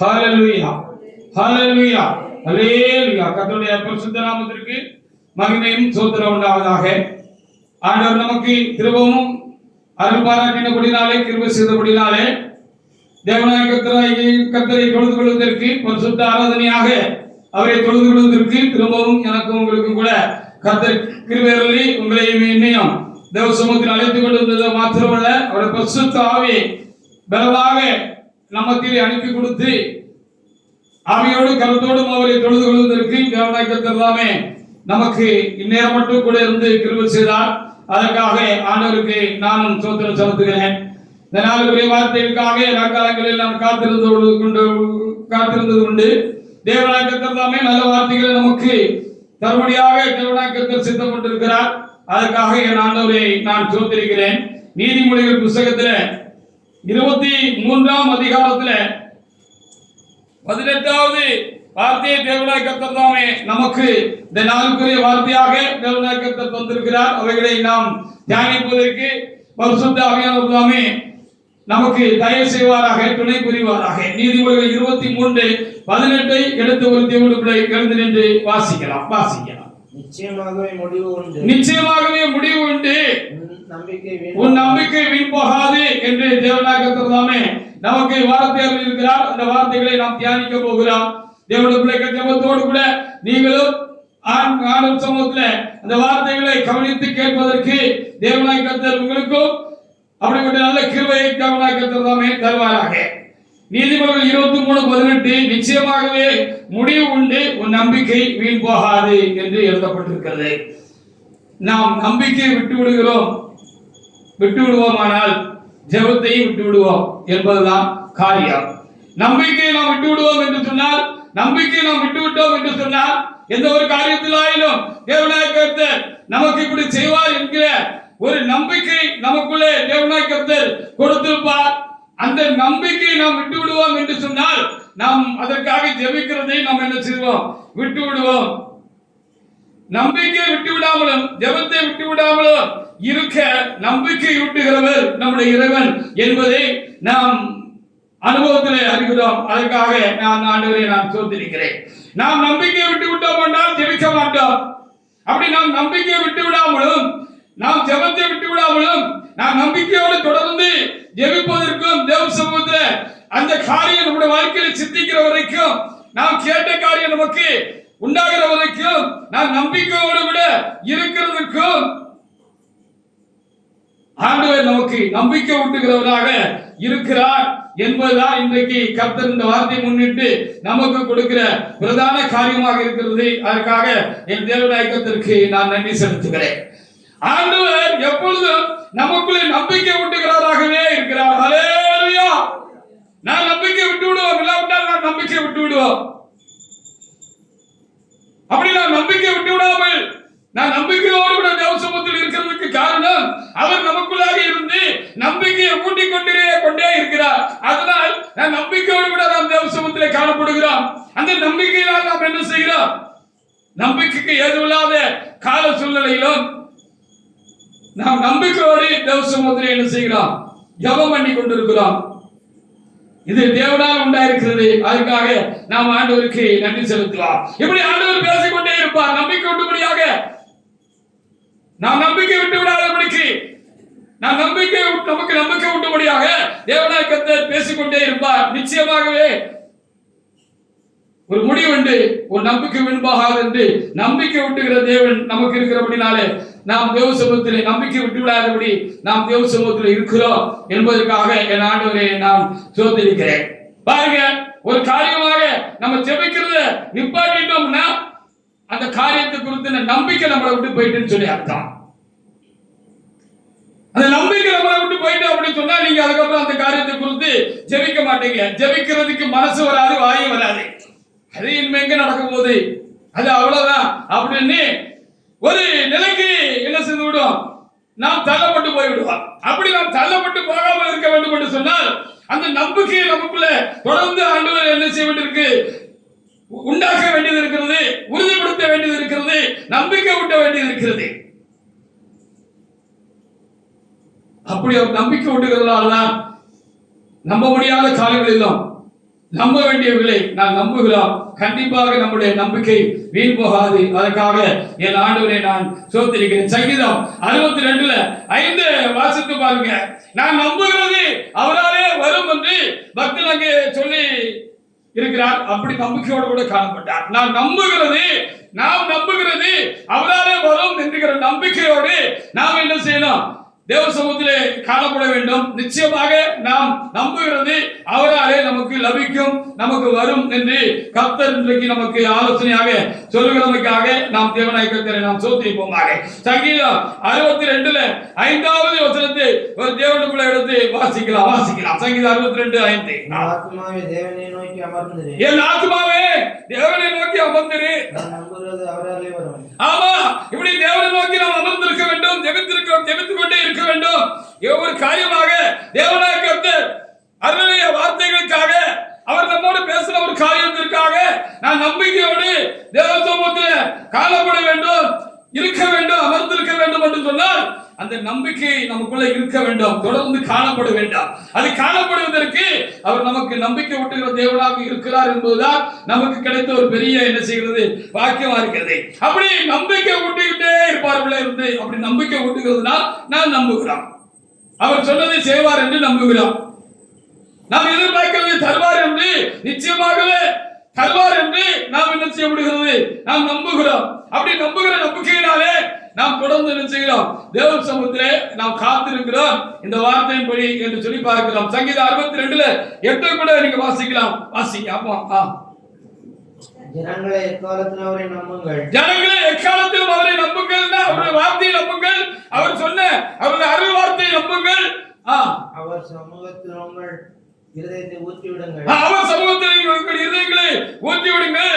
ஹalleluya ஹalleluya ஹalleluya. கர்த்தருடைய பரிசுத்த நாமத்திற்கு மகிமையும் ஸ்தோத்திரம் உண்டாவதாக. ஆண்டவர் நமக்கு கிருபையும் அருள் பாராட்டினபடினாலே, கிருபை செய்தபடினாலே தேவனாகிய கர்த்தரை தொழுது கொள்வதற்கு, பரிசுத்த ஆராதனையாக அவரை தொழுது கொள்வதற்கு திரும்பவும் எனக்கும் உங்களுக்கும் கூட கர்த்தர் கிருபை அருளி உங்களை என்னையும் தேவ சமூகத்தில் அழைத்துக் கொண்டு வந்தது மாத்திரமல்ல, அவருடைய பரிசுத்த ஆவியை பலமாக நம்மத்திலே அனுப்பி கொடுத்து ஆவியோடு கருத்தோடும் அவரை தொழுது கொள்வதற்கு தேவனாகிய கர்த்தர் தாமே நமக்கு இந்நேரம் மட்டும் கூட இருந்து கிருபை செய்தார். அதற்காக ஆண்டவருக்கு நானும் ஸ்தோத்திரம் செலுத்துகிறேன். இந்த நாளுக்குரிய வார்த்தைகளுக்காக நாட்காலங்களில் நான் காத்திருந்தது உண்டு. தேவனாகிய கர்த்தர் தாமே நல்ல வார்த்தைகளை நமக்கு தரும்படியாக தேவனாகிய கர்த்தர் சித்தம் கொண்டிருக்கிறார். அதற்காக என் ஆண்டவரை நான் ஸ்தோத்திரிக்கிறேன். நீதிமொழிகள் புத்தகத்தில் 23ஆம் அதிகாரத்தில் 18வது வார்த்தையை தேவனாகிய கர்த்தர் தாமே நமக்கு இந்த நாளுக்குரிய வார்த்தையாக தேவனாகிய கர்த்தர் தந்திருக்கிறார். அவைகளை நாம் தியானிப்பதற்கு பரிசுத்த ஆவியானவர் தாமே நமக்கு தயவு செய்வாராக, துணை புரிவாராக. நீதிமொழிகள் 23:18 எடுத்து ஒரு தேவனுடைய பிள்ளை எழுந்து நின்று வாசிக்கலாம். நிச்சயமாகவே முடிவு உண்டு, நிச்சயமாகவே முடிவு உண்டு, உன் நம்பிக்கை வீண் போகாது என்று தேவனாகிய கர்த்தர் தாமே நமக்கு வார்த்தை இருக்கிறார். அந்த வார்த்தைகளை நாம் தியானிக்க போகிறோம். தேவனுடைய பிள்ளைகள் ஜெபத்தோடு கூட நீங்களும் ஆண்டவர் சமூகத்தில் அந்த வார்த்தைகளை கவனித்து கேட்பதற்கு தேவனாகிய கர்த்தர் உங்களுக்கும் அப்படிப்பட்ட நல்ல கிருபையை தேவனாகிய கர்த்தர் தாமே தருவாராக. நீதிமொழிகள் 23:18 நிச்சயமாகவே முடிவு உண்டு, உன் நம்பிக்கை வீண் போகாது என்று எழுதப்பட்டிருக்கிறது. நாம் நம்பிக்கையை விட்டு விடுவோமானால் ஜெபத்தை விட்டு விடுவோம் என்பதுதான் காரியம். நம்பிக்கையை நாம் விட்டு விடுவோம் என்று சொன்னால், நம்பிக்கையை நாம் விட்டு விட்டோம் என்று சொன்னால், எந்த ஒரு காரியத்திலாயிலும் தேவனாகிய கர்த்தர் நமக்கு இப்படி செய்வார் என்கிற ஒரு நம்பிக்கை நமக்குள்ளே தேவனாகிய கர்த்தர் கொடுத்திருப்பார். அந்த நம்பிக்கையை நாம் விட்டு விடுவோம் என்று சொன்னால், நாம் அதற்காக ஜெபிக்கிறதை நாம் என்ன செய்வோம்? விட்டு விடுவோம். நம்பிக்கையை விட்டு விடாமலும் ஜெபத்தை விட்டு விடாமலும் இருக்க நம்பிக்கை ஊட்டுகிறவர் நம்முடைய இறைவன் என்பதை நாம் அனுபவத்தில் அறிகிறோம். அதற்காக நான் ஆண்டவரை நான் ஸ்தோத்திரிக்கிறேன். நாம் நம்பிக்கையை விட்டு விட்டோம் என்றால் ஜெபிக்க மாட்டோம். அப்படி நாம் நம்பிக்கையை விட்டு விடாமலும், நாம் ஜெபத்தை விட்டு விடாமலும், நாம் நம்பிக்கையோடு தொடர்ந்து ஜெபிப்பதற்கும் தேவ சமூகத்தில் அந்த காரியம் நம்முடைய வாழ்க்கையில் சித்திக்கிற வரைக்கும், நாம் கேட்ட காரியம் நமக்கு உண்டாகிற வரைக்கும், நாம் நம்பிக்கையோடு கூட இருக்கிறதுக்கும் ஆண்டவர் நமக்கு நம்பிக்கை ஊட்டுகிறவராக இருக்கிறார் என்பதுதான் இன்றைக்கு கர்த்தர் இந்த வார்த்தை முன்னிட்டு நமக்கு கொடுக்கிற பிரதான காரியமாக இருக்கிறது. அதற்காக என் தேவனாகிய கர்த்தருக்கு நான் நன்றி செலுத்துகிறேன். ஆண்டவர் எப்பொழுதும் நமக்குள்ளே நம்பிக்கை ஊட்டுகிறவராகவே இருக்கிறார். ஹல்லேலூயா. நான் நம்பிக்கை விட்டு விடுவோம், இல்லாவிட்டால் நான் நம்பிக்கை விட்டு விடுவோம். அப்படி நான் நம்பிக்கை விட்டு விடாமல் நான் நம்பிக்கையோடு கூட தேவ சமூகத்தில் இருக்கிறதுக்கு காரணம், அவர் நமக்குள்ளாக இருந்து நம்பிக்கையை ஊட்டிக் கொண்டே இருக்கிறார். அதனால் நான் நம்பிக்கையோடு கூட நாம் தேவ சமூகத்தில் காணப்படுகிறோம். அந்த நம்பிக்கையினால் நாம் என்ன செய்கிறோம்? நம்பிக்கைக்கு ஏதுவில்லாத கால சூழ்நிலையிலும் நாம் நம்பிக்கையோடு தேவ சமூகத்தில் என்ன செய்கிறோம்? ஜெபம் பண்ணி கொண்டிருக்கிறோம். இது தேவனால் உண்டாயிருக்கிறது. அதற்காக நாம் ஆண்டவருக்கு நன்றி செலுத்தலாம். இப்படி ஆண்டவர் பேசிக்கொண்டே இருப்பார். நம்பிக்கை விட்டுபடியாக நாம் நம்பிக்கை விட்டு விடாதபடிக்கு, நாம் நமக்கு நம்பிக்கை விட்டுபடியாக தேவனாகிய கர்த்தர் பேசிக்கொண்டே இருப்பார். நிச்சயமாகவே ஒரு முடிவு உண்டு, ஒரு நம்பிக்கை வீண்பாகாது என்று நம்பிக்கை விட்டுகிற தேவன் நமக்கு இருக்கிறபடினாலே நாம் தேவ சமூகத்தில் நம்பிக்கை விட்டு விடாதபடி நாம் தேவ சமூகத்தில் இருக்கிறோம் என்பதற்காக என் ஆண்டவரை நான் ஸ்தோத்திரிக்கிறேன். பாருங்க, ஒரு காரியமாக நம்ம ஜெபிக்கிறத நிப்பாட்டிட்டோம்னா அந்த காரியத்தை குறித்து நம்பிக்கை நம்மளை விட்டு போயிட்டுன்னு சொல்லி அர்த்தம். அந்த நம்பிக்கை நம்மளை விட்டு போயிட்டு அப்படின்னு சொன்னா நீங்க அதுக்கப்புறம் அந்த காரியத்தை குறித்து ஜெபிக்க மாட்டீங்க. ஜெபிக்கிறதுக்கு மனசு வராது, வாயும் வராது. அது இனிமே எங்க நடக்கும் போது அது அவ்வளவுதான் அப்படின்னு ஒரு நிலைக்கு என்ன செய்து விடும்? நாம் தள்ளப்பட்டு போய்விடுவோம். அப்படி நாம் தள்ளப்பட்டு போகாமல் இருக்க வேண்டும் என்று சொன்னால் அந்த நம்பிக்கையை நமக்குள்ள தொடர்ந்து ஆண்டவர் என்ன செய்ய வேண்டியிருக்கு? உண்டாக்க வேண்டியது இருக்கிறது, உறுதிப்படுத்த வேண்டியது இருக்கிறது, நம்பிக்கை ஊட்ட வேண்டியது இருக்கிறது. அப்படி ஒரு நம்பிக்கை ஊட்டுகிறதால்தான் நம்ப முடியாத காலங்களிலும் நம்ப வேண்டியவர்களை நான் நம்புகிறோம். கண்டிப்பாக நம்முடைய நம்பிக்கை வீண் போகாது. அதற்காக என் ஆண்டவரை நான் சோத்திருக்கிறேன். சங்கீதம் 62:5 வாசித்து பாருங்க. நான் நம்புகிறது அவராலே வரும் என்று பக்தன் அங்கே சொல்லி இருக்கிறார். அப்படி நம்பிக்கையோடு கூட காணப்பட்டார். நாம் நம்புகிறது அவராலே வரும் என்கிற நம்பிக்கையோடு நாம் என்ன செய்யணும்? தேவ சமூகத்திலே காணப்பட வேண்டும். நிச்சயமாக நாம் நம்புகிறது அவராலே நமக்கு லபிக்கும், நமக்கு வரும் என்று கர்த்தர் இன்றைக்கு நமக்கு ஆலோசனையாக சொல்லுகிறதுக்காக நாம் தேவனாய் கர்த்தரை நாம் சோத்திரிப்போமாக. சங்கீதம் 62:5 வசனத்தை ஒரு தேவனுக்குள்ள எடுத்து வாசிக்கலாம். சங்கீதம் 62:5. என் ஆத்துமாவே தேவனை நோக்கி அமர்ந்திரு. என் ஆத்துமாவே தேவனை நோக்கி அமர்ந்திரு. நான் நம்புகிறது அவராலே வரும். ஆமா, இப்படி தேவனை நோக்கி நாம் அமர்ந்திருக்க வேண்டும். ஜெபித்துக் கொண்டே இருக்க வேண்டும். ஒவ்வொரு காரியமாக தேவனாய கர்த்தர் அவருடைய வார்த்தைகளுக்காக அவர் நம்மோடு பேசுற ஒரு காரியத்திற்காக நான் நம்பிக்கையோடு தேவ சமூகத்தில் காணப்பட வேண்டும், இருக்க வேண்டும், அமர்ந்திருக்க வேண்டும் என்று சொன்னால் அந்த நம்பிக்கை நமக்குள்ள இருக்க வேண்டும், தொடர்ந்து காணப்பட வேண்டும். அது காணப்படுவதற்கு அவர் நமக்கு நம்பிக்கை ஊட்டுகிற தேவனாக இருக்கிறார் என்பதுதான் நமக்கு கிடைத்த ஒரு பெரிய என்ன செய்கிறது வாக்கியமா இருக்கிறது. அப்படி நம்பிக்கை ஊட்டிக்கிட்டே இருப்பார்கள் இருந்து அப்படி நம்பிக்கை ஊட்டுகிறதுனால் நாம் நம்புகிறோம். அவர் சொன்னதை செய்வார் என்று நம்புகிறோம். நாம் எதிர்பார்க்கிறது தருவார் என்று நிச்சயமாகவே தருவார் என்று நாம் என்ன செய்ய முடிகிறது? நாம் நம்புகிறோம். அப்படி நம்புகிற நம்பிக்கையினாலே நாம் தொடர்ந்து என்ன செய்கிறோம்? தேவ சமூகத்திலே நாம் காத்திருக்கிறோம். இந்த வார்த்தையின்படி என்று சொல்லி பார்க்கிறோம். சங்கீதம் 62:8 கூட நீங்க வாசிக்கலாம். வாசிங்க. அப்பா, ஜனங்களே எக்காலத்திலும் அவரை நம்புங்கள். ஜனங்களே எக்காலத்திலும் அவரை நம்புங்கள். அவருடைய வார்த்தையை நம்புங்கள். அவர் சொன்ன அவருடைய அருள் வார்த்தையை நம்புங்கள். அவர் சமூகத்தில் உங்கள் இருதயத்தை ஊற்றி விடுங்கள். அவர் சமூகத்தில் உங்கள் இருதயங்களை ஊற்றி விடுங்கள்.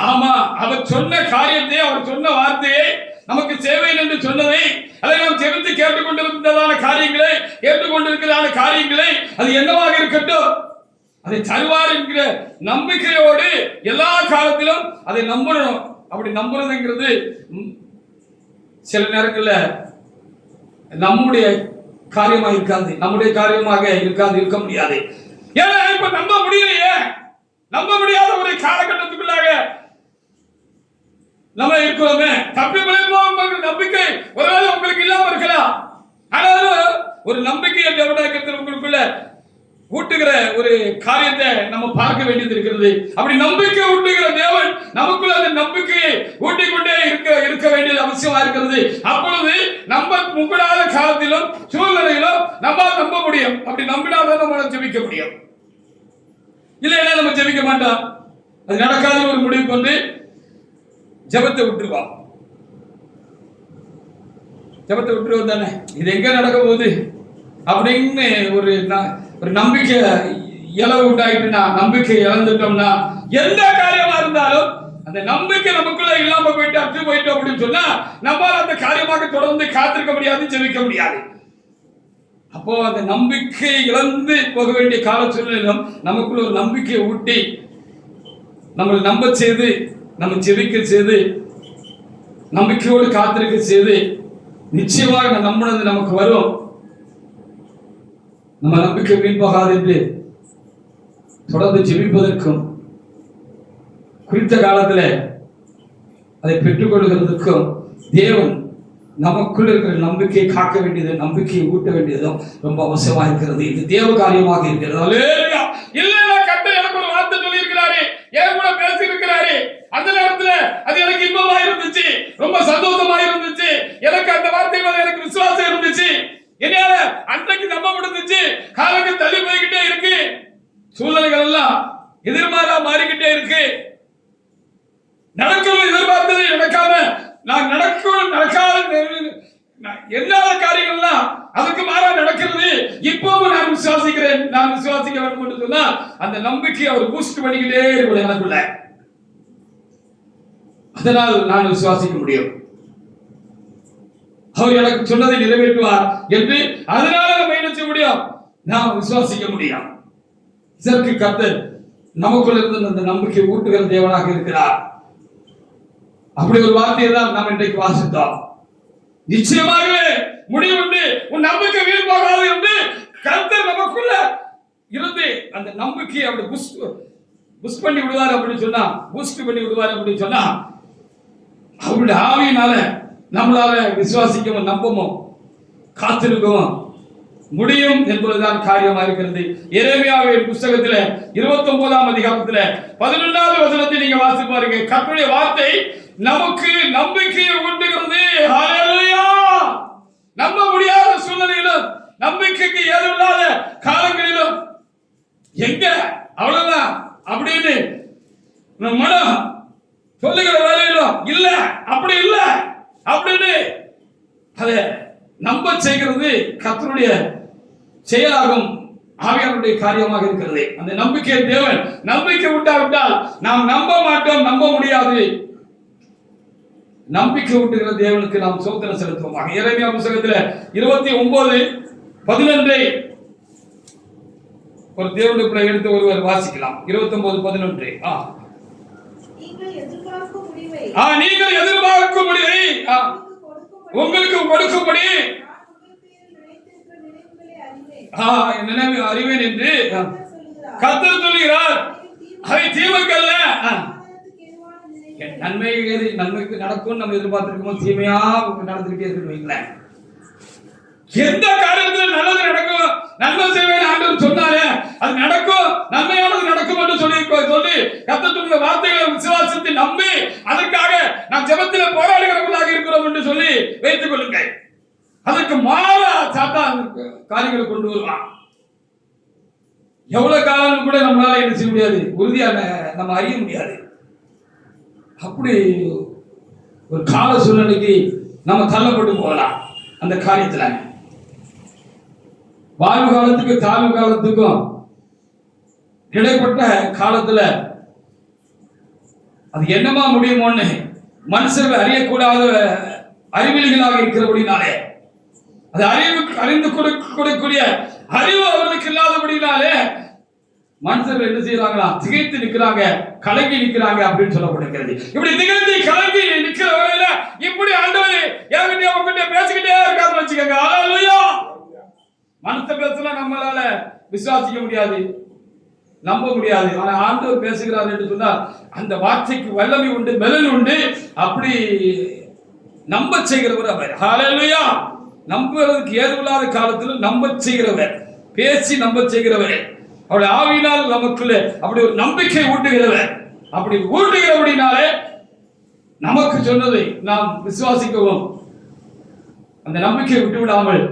ஆமா, அவர் சொன்ன காரியத்தை, அவர் சொன்ன வார்த்தையை, நமக்கு சேவை என்று சொன்னதை, அதை நாம் செவித்து கேட்டுக்கொண்டிருந்ததான காரியங்களை, கேட்டுக்கொண்டிருக்கிறதான காரியங்களை, அது என்னவாக இருக்கட்டும், அதை தருவார் என்கிற நம்பிக்கையோடு எல்லா காலத்திலும் அதை நம்பணும். அப்படி நம்புறதுங்கிறது சில நேரங்களில் நம்முடைய காரியமாக இருக்காது, இருக்க முடியாது. ஏன்னா இப்ப நம்ப முடியலையே, நம்ப முடியாத ஒரு காலகட்டத்துக்குள்ளாக நம்ம இருக்கிறோமே. தப்பி விளைவோம் நம்பிக்கை ஒருவேளை உங்களுக்கு இல்லாம இருக்கலாம். ஆனாலும் ஒரு நம்பிக்கையை உங்களுக்குள்ள ஊட்டுகிற ஒரு காரியத்தை நம்ம பார்க்க வேண்டியது இருக்கிறது. அப்படி நம்பிக்கை ஊட்டுகிற தேவன் நமக்குள்ள அந்த நம்பிக்கையை ஊட்டிக்கொண்டே இருக்க வேண்டியது அவசியமா இருக்கிறது. அப்பொழுது நம்ம முகடாத காலத்திலும் சூழ்நிலையிலும் நம்ம நம்ப முடியும். அப்படி நம்பினாதான் நம்ம ஜெபிக்க முடியும். இல்லைன்னா நம்ம ஜெபிக்க மாட்டோம். அது நடக்காத ஒரு முடிவுக்கு வந்து ஜெபத்தை விட்டுருவோம். தானே, இது எங்க நடக்க போகுது அப்படின்னு ஒரு நம்பிக்கை இழவு உண்டாயிட்டுனா, நம்பிக்கை இழந்துட்டோம்னா, எந்த காரியமா இருந்தாலும் அந்த நம்பிக்கை நமக்குள்ள இல்லாம போயிட்டு அற்று போயிட்டோம் அப்படின்னு சொன்னா நம்மால் அந்த காரியமாக தொடர்ந்து காத்திருக்க முடியாது, ஜெபிக்க முடியாது. அப்போ அந்த நம்பிக்கை இழந்து போக வேண்டிய கால சூழ்நிலையிலும் நமக்குள்ள ஒரு நம்பிக்கையை ஊட்டி நம்மளை நம்ப செய்து, நம்ம ஜெபிக்க செய்து, நம்பிக்கையோடு காத்திருக்க செய்து, நிச்சயமாக நம்பினது நமக்கு வரும். நம்ம நம்பிக்கை வீண் போகாது என்று தொடர்ந்து ஜெபிப்பதற்கும் குறித்த காலத்துல அதை பெற்றுக் கொள்கிறதுக்கும் தேவன் நமக்குள் இருக்கிற நம்பிக்கையை காக்க வேண்டியது, நம்பிக்கையை ஊட்ட வேண்டியதும் ரொம்ப அவசியமா இருக்கிறது. இது தேவ காரியமாக இருக்கிறது. கர்த்தர் எனக்கு ஒரு வார்த்தை சொல்லி இருக்கிறாரு, என் கூட பேசி இருக்கிறாரு. அந்த நேரத்துல அது எனக்கு இன்பமா இருந்துச்சு, ரொம்ப சந்தோஷமா இருந்துச்சு. எனக்கு அந்த வார்த்தை மேல எனக்கு விசுவாசம் இருந்துச்சு. என்னால அன்றைக்கு நம்ப முடிஞ்சிச்சு. காலங்கள் தள்ளி போய்கிட்டே இருக்கு, சூழ்நிலைகள் எல்லாம் எதிர்மாறா மாறிக்கிட்டே இருக்கு. நடக்கணும் எதிர்பார்த்தது நடக்காம, நான் நடக்காத எல்லா காரியங்கள்லாம் அதுக்கு மாறா நடக்கிறது. இப்பவும் நான் விசுவாசிக்க வேண்டும் என்று சொன்னா அந்த நம்பிக்கை அவர் பூஸ்ட் பண்ணிக்கிட்டே இருக்கும் எனக்குள்ள. அதனால் நான் விசுவாசிக்க முடியும். அவர் எனக்கு சொன்னதை நிறைவேற்றுவார் என்று அதனால நம்ம என்ன செய்ய முடியும்? நாம் விசுவாசிக்க முடியும். இதற்கு கர்த்தர் நமக்குள்ள இருந்து அந்த நம்பிக்கை ஊட்டுகிற தேவனாக இருக்கிறார். அப்படி ஒரு வார்த்தையை தான் நாம் இன்றைக்கு வாசித்தோம். நிச்சயமாகவே முடியும் என்று, உன் நம்பிக்கை வீண் போகாது என்று கர்த்தர் நமக்குள்ள இருந்து அந்த நம்பிக்கையை அப்படி புஷ் பண்ணி விடுவார் அப்படின்னு சொன்னா, பூஸ்ட் பண்ணி விடுவார் அப்படின்னு சொன்னா, அவருடைய ஆவியினால நம்மளால விசுவாசிக்கவும் நம்பவும் காத்திருக்கவும் முடியும் என்பதுதான் காரியமா இருக்கிறது. எரேமியாவின் புத்தகத்துல 29ஆம் அதிகாரத்துல 11வது வசனத்தை நீங்க வாசித்து பாருங்க. கர்த்தருடைய வார்த்தை நமக்கு நம்பிக்கையை ஊட்டுகிறது. ஹல்லேலூயா! நம்ப முடியாத சூழ்நிலையிலும், நம்பிக்கைக்கு ஏதுமில்லாத காலங்களிலும், எங்க அவ்வளவுதான் அப்படின்னு மனம் சொல்லுகிற வேலையிலும் இல்ல, அப்படி இல்ல அப்படின்னு அதை நம்ப செய்கிறது கர்த்தருடைய செயலாகும் ஆவியானுடைய காரியமாக இருக்கிறது. அந்த நம்பிக்கை தேவன் நம்பிக்கை விட்டாவிட்டால் நாம் நம்ப மாட்டோம், நம்ப முடியாது. நம்பிக்கை ஊட்டுகிற தேவனுக்கு நாம் ஸ்தோத்திரம் செலுத்துவோம். எரேமியா புத்தகத்தில் 29:11 ஒரு தேவனுடைய பிள்ளை எடுத்து ஒருவர் வாசிக்கலாம். 29:11 நீங்கள் எதிர்பார்க்கும் முடிவை உங்களுக்கு கொடுக்கும்படி நினைவு அறிவேன் என்று கர்த்தர் சொல்கிறார். அவை தீமைக்கல்ல, நன்மைக்கு நடக்கும் நம்ம எதிர்பார்த்திருக்கோம், தீமையா நடந்துகிட்டே இருக்கு வைங்களேன். எந்த காரியத்தில் நல்லது நடக்கும், நன்மை செய்வேன் ஆண்டவர் சொன்னாரே அது நடக்கும், நன்மையானது நடக்கும் என்று சொல்லி கர்த்தருடைய வார்த்தைகளை விசுவாசித்து நம்பி அதற்காக நாம் ஜெபத்தில் போராடுகிறவர்களாக இருக்கிறோம் என்று சொல்லி வைத்துக் கொள்ளுங்கள். அதற்கு மாறா சாத்தான் காரியங்களை கொண்டு வருவான். எவ்வளவு காலம் கூட நம்மளால என்ன செய்ய முடியாது, உறுதியான நம்ம அறிய முடியாது. அப்படி ஒரு கால சூழ்நிலைக்கு நம்ம தள்ளப்பட்டு போகலாம். அந்த காரியத்துல வாழ்வு காலத்துக்கும் தாழ்வு காலத்துக்கும் இடைப்பட்ட காலத்துல அது என்னமா முடியுமோன்னு மனுஷர்கள் அறியக்கூடாத அறிவிலிகளாக இருக்கிறபடினாலே, அது அறிந்து கொடுக்கக்கூடிய அறிவு அவர்களுக்கு இல்லாதபடினாலே மனுஷர்கள் என்ன செய்யறாங்களா, திகைத்து நிற்கிறாங்க, கலங்கி நிற்கிறாங்க அப்படின்னு சொல்லப்படுகிறது. இப்படி திகைத்து கலங்கி நிற்கிற வரையில இப்படி ஆண்டவரே என்கிட்ட உங்ககிட்ட பேசிக்கிட்டே இருக்காதுன்னு வச்சுக்கோங்க. ஹல்லேலூயா! மனுஷ பேசலாம் நம்மளால விசுவாசிக்க முடியாது, நம்ப முடியாது. ஆனா ஆண்டவர் பேசுகிறார் என்று சொன்னால் அந்த வார்த்தைக்கு வல்லமை உண்டு, பலன் உண்டு. அப்படி நம்ப செய்கிறவர் அவர். ஹல்லேலூயா! நம்புவதற்கு ஏதுவில்லாத காலத்தில் நம்ப செய்கிறவர், பேசி நம்ப செய்கிறவர், அவருடைய ஆவியினால் நமக்குள்ள அப்படி ஒரு நம்பிக்கை ஊட்டுகிறவர். அப்படி ஊட்டுகிறபடினாலே நமக்கு சொன்னதை நாம் விசுவாசிக்கவும், அந்த நம்பிக்கையை விட்டு விடாமல்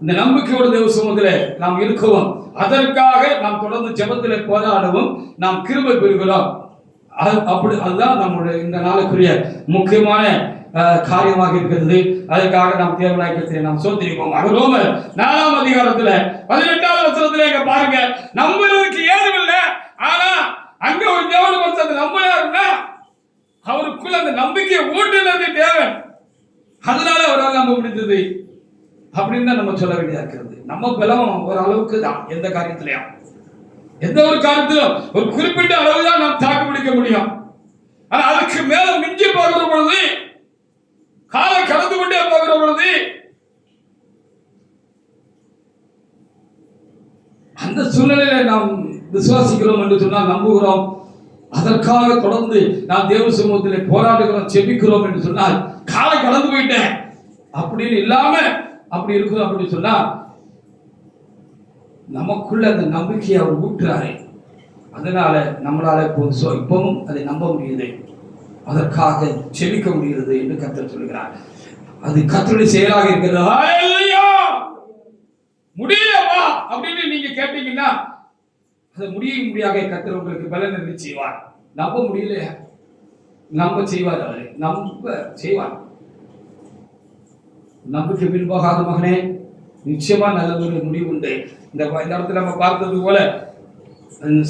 இந்த நம்பிக்கையோட தேவ சமூகத்தில் நாம் இருக்கவும், அதற்காக நாம் தொடர்ந்து ஜெபத்தில் போராடவும் நாம் கிருபை பெறுகிறோம். அதுதான் நம்முடைய இந்த நாளுக்குரிய முக்கியமான காரியமாக இருக்கிறது. அதற்காக நாம் தேவனாய் கர்த்தரை நாம் ஸ்தோத்திரிப்போம். ரோமர் 4ஆம் அதிகாரத்துல 18வது வசனத்துல இங்க பாருங்க, நம்புறதுக்கு ஏதும் இல்லை. ஆனா அங்க ஒரு தேவன் மனுஷன் நம்பினாருன்னா அவருக்குள்ள அந்த நம்பிக்கையை ஊட்டுனது தேவன், அதனால அவரால் நம்ப முடிந்தது அப்படின்னு தான் நம்ம சொல்ல வேண்டியதா இருக்கிறது. நம்ம பலம் ஒரு அளவுக்கு தான், எந்த காரியத்திலையும் எந்த ஒரு காரியத்திலும் ஒரு குறிப்பிட்ட அளவு தான் நாம் தாக்கு பிடிக்க முடியும். ஆனா அதுக்கு மேல மிஞ்சி போகிற பொழுது, காலம் கடந்து கொண்டே போகிற பொழுது அந்த சூழ்நிலையில நாம் விசுவாசிக்கிறோம் என்று சொன்னால், நம்புகிறோம், அதற்காக தொடர்ந்து நாம் தேவ சமூகத்தில் போராடுகிறோம், செபிக்கிறோம் என்று சொன்னால், காலம் கடந்து போயிட்டேன் அப்படின்னு இல்லாம அப்படி இருக்கிறோம் அப்படின்னு சொன்னா நமக்குள்ள அந்த நம்பிக்கையை அவர் ஊட்டுறாரு. அதனால நம்மளால இப்பவும் அதை நம்ப முடியுது, அதற்காக செபிக்க முடிகிறது என்று கர்த்தர் சொல்கிறார். அது கர்த்தருடைய செயலாக இருக்கிறது. ஹல்லேலூயா! முடியலப்பா அப்படின்னு நீங்க கேட்டீங்கன்னா அது முடியாக கர்த்தர் உங்களுக்கு பலன் செய்வார். நம்ப முடியல, நம்ப செய்வார், அவரை நம்ப செய்வார். நம்பிக்கை பின்போகாத மகனே, நிச்சயமா நல்ல ஒரு முடிவு உண்டு. இந்த இடத்துல நம்ம பார்த்தது போல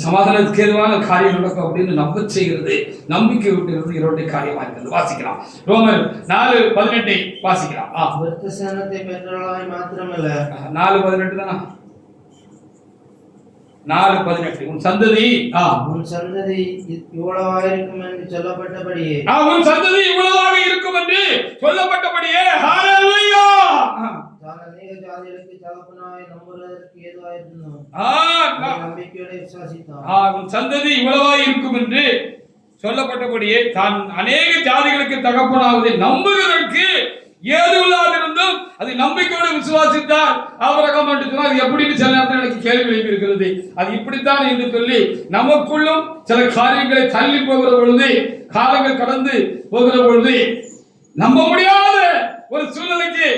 சமாதானத்துக்கு ஏதுவான காரியம் நடக்கும் அப்படின்னு நம்ப செய்கிறது, நம்பிக்கை விட்டுகிறது இரண்டு காரியமா இருக்கிறது. வாசிக்கலாம். ரோமர் 4:18 வாசிக்கலாம். மாத்திரமல்ல 4:18 தானா? 4:18 உன் சந்ததி இவ்வளவாக இருக்கும் என்று சொல்லப்பட்டபடியே, உன் சந்ததி இவ்வளவாக இருக்கும் என்று சொல்லப்பட்டபடியே, ஹல்லேலூயா! ஜாதிகளுக்கு தகப்பனாய் நம்புவதற்கு ஏதுவாயிருந்தோம். நான் நம்பிக்கையோட விசுவாசித்தான். அவன் சந்ததி இவ்வளவாய் இருக்கும் என்று சொல்லப்பட்டபடியே தான் அநேக ஜாதிகளுக்கு தகப்பனாவதை நம்புவதற்கு ஏதுவில்லாதிருந்தும் அது நம்பிக்கையோடு விசுவாசித்தார் ஆபிரகாம் என்று சொன்னால் அது எப்படின்னு சில நேரத்தில் எனக்கு கேள்வி எழுப்பி இருக்கிறது. அது இப்படித்தான் என்று சொல்லி நமக்குள்ளும் சில காரியங்களை தள்ளி போகிற பொழுது, காலங்கள் கடந்து போகிற பொழுது, நம்ப முடியாத ஒரு சூழ்நிலைக்கு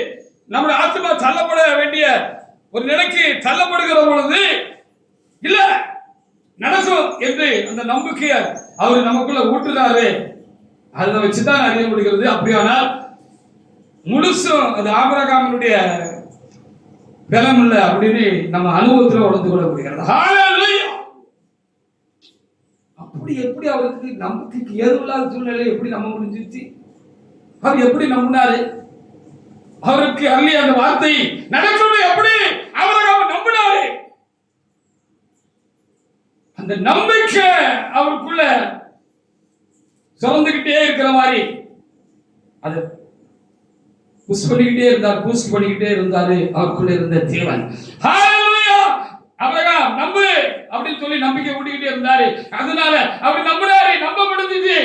நம்முடைய ஆத்மா தள்ளப்பட வேண்டிய ஒரு நிலைக்கு தள்ளப்படுகிற பொழுது இல்ல நடக்கும் என்று அந்த நம்பிக்கையை அவர் நமக்குள்ள ஊட்டுறாரு. அதை வச்சுதான் அறிய முடிகிறது. அப்படியானால் முழுசும் அது ஆபிரகாமினுடைய பலம் இல்லை அப்படின்னு நம்ம அனுபவத்தில் வளர்ந்து கொள்ள முடிகிறது. அப்படி எப்படி அவருக்கு நம்பிக்கைக்கு ஏதுவில்லாத சூழ்நிலை எப்படி நம்ப முடிஞ்சிச்சு? அவர் எப்படி நம்பினாரு? அவருக்கு அருளிய அந்த வார்த்தை நடக்கணும் எப்படி ஆபிரகாம் நம்பினாரு? அந்த நம்பிக்கை அவருக்குள்ள சுரந்துகிட்டே இருக்கிற மாதிரி அது புஷ் பண்ணிக்கிட்டே இருந்தார், பூஸ்ட் பண்ணிக்கிட்டே இருந்தாரு அவருக்குள்ள இருந்த தேவன். ஆபிரகாம் நம்பு அப்படின்னு சொல்லி நம்பிக்கை ஊட்டிக்கிட்டே இருந்தாரு. அதனால அவர் நம்பினாரு, நம்ப முடிஞ்சிச்சு.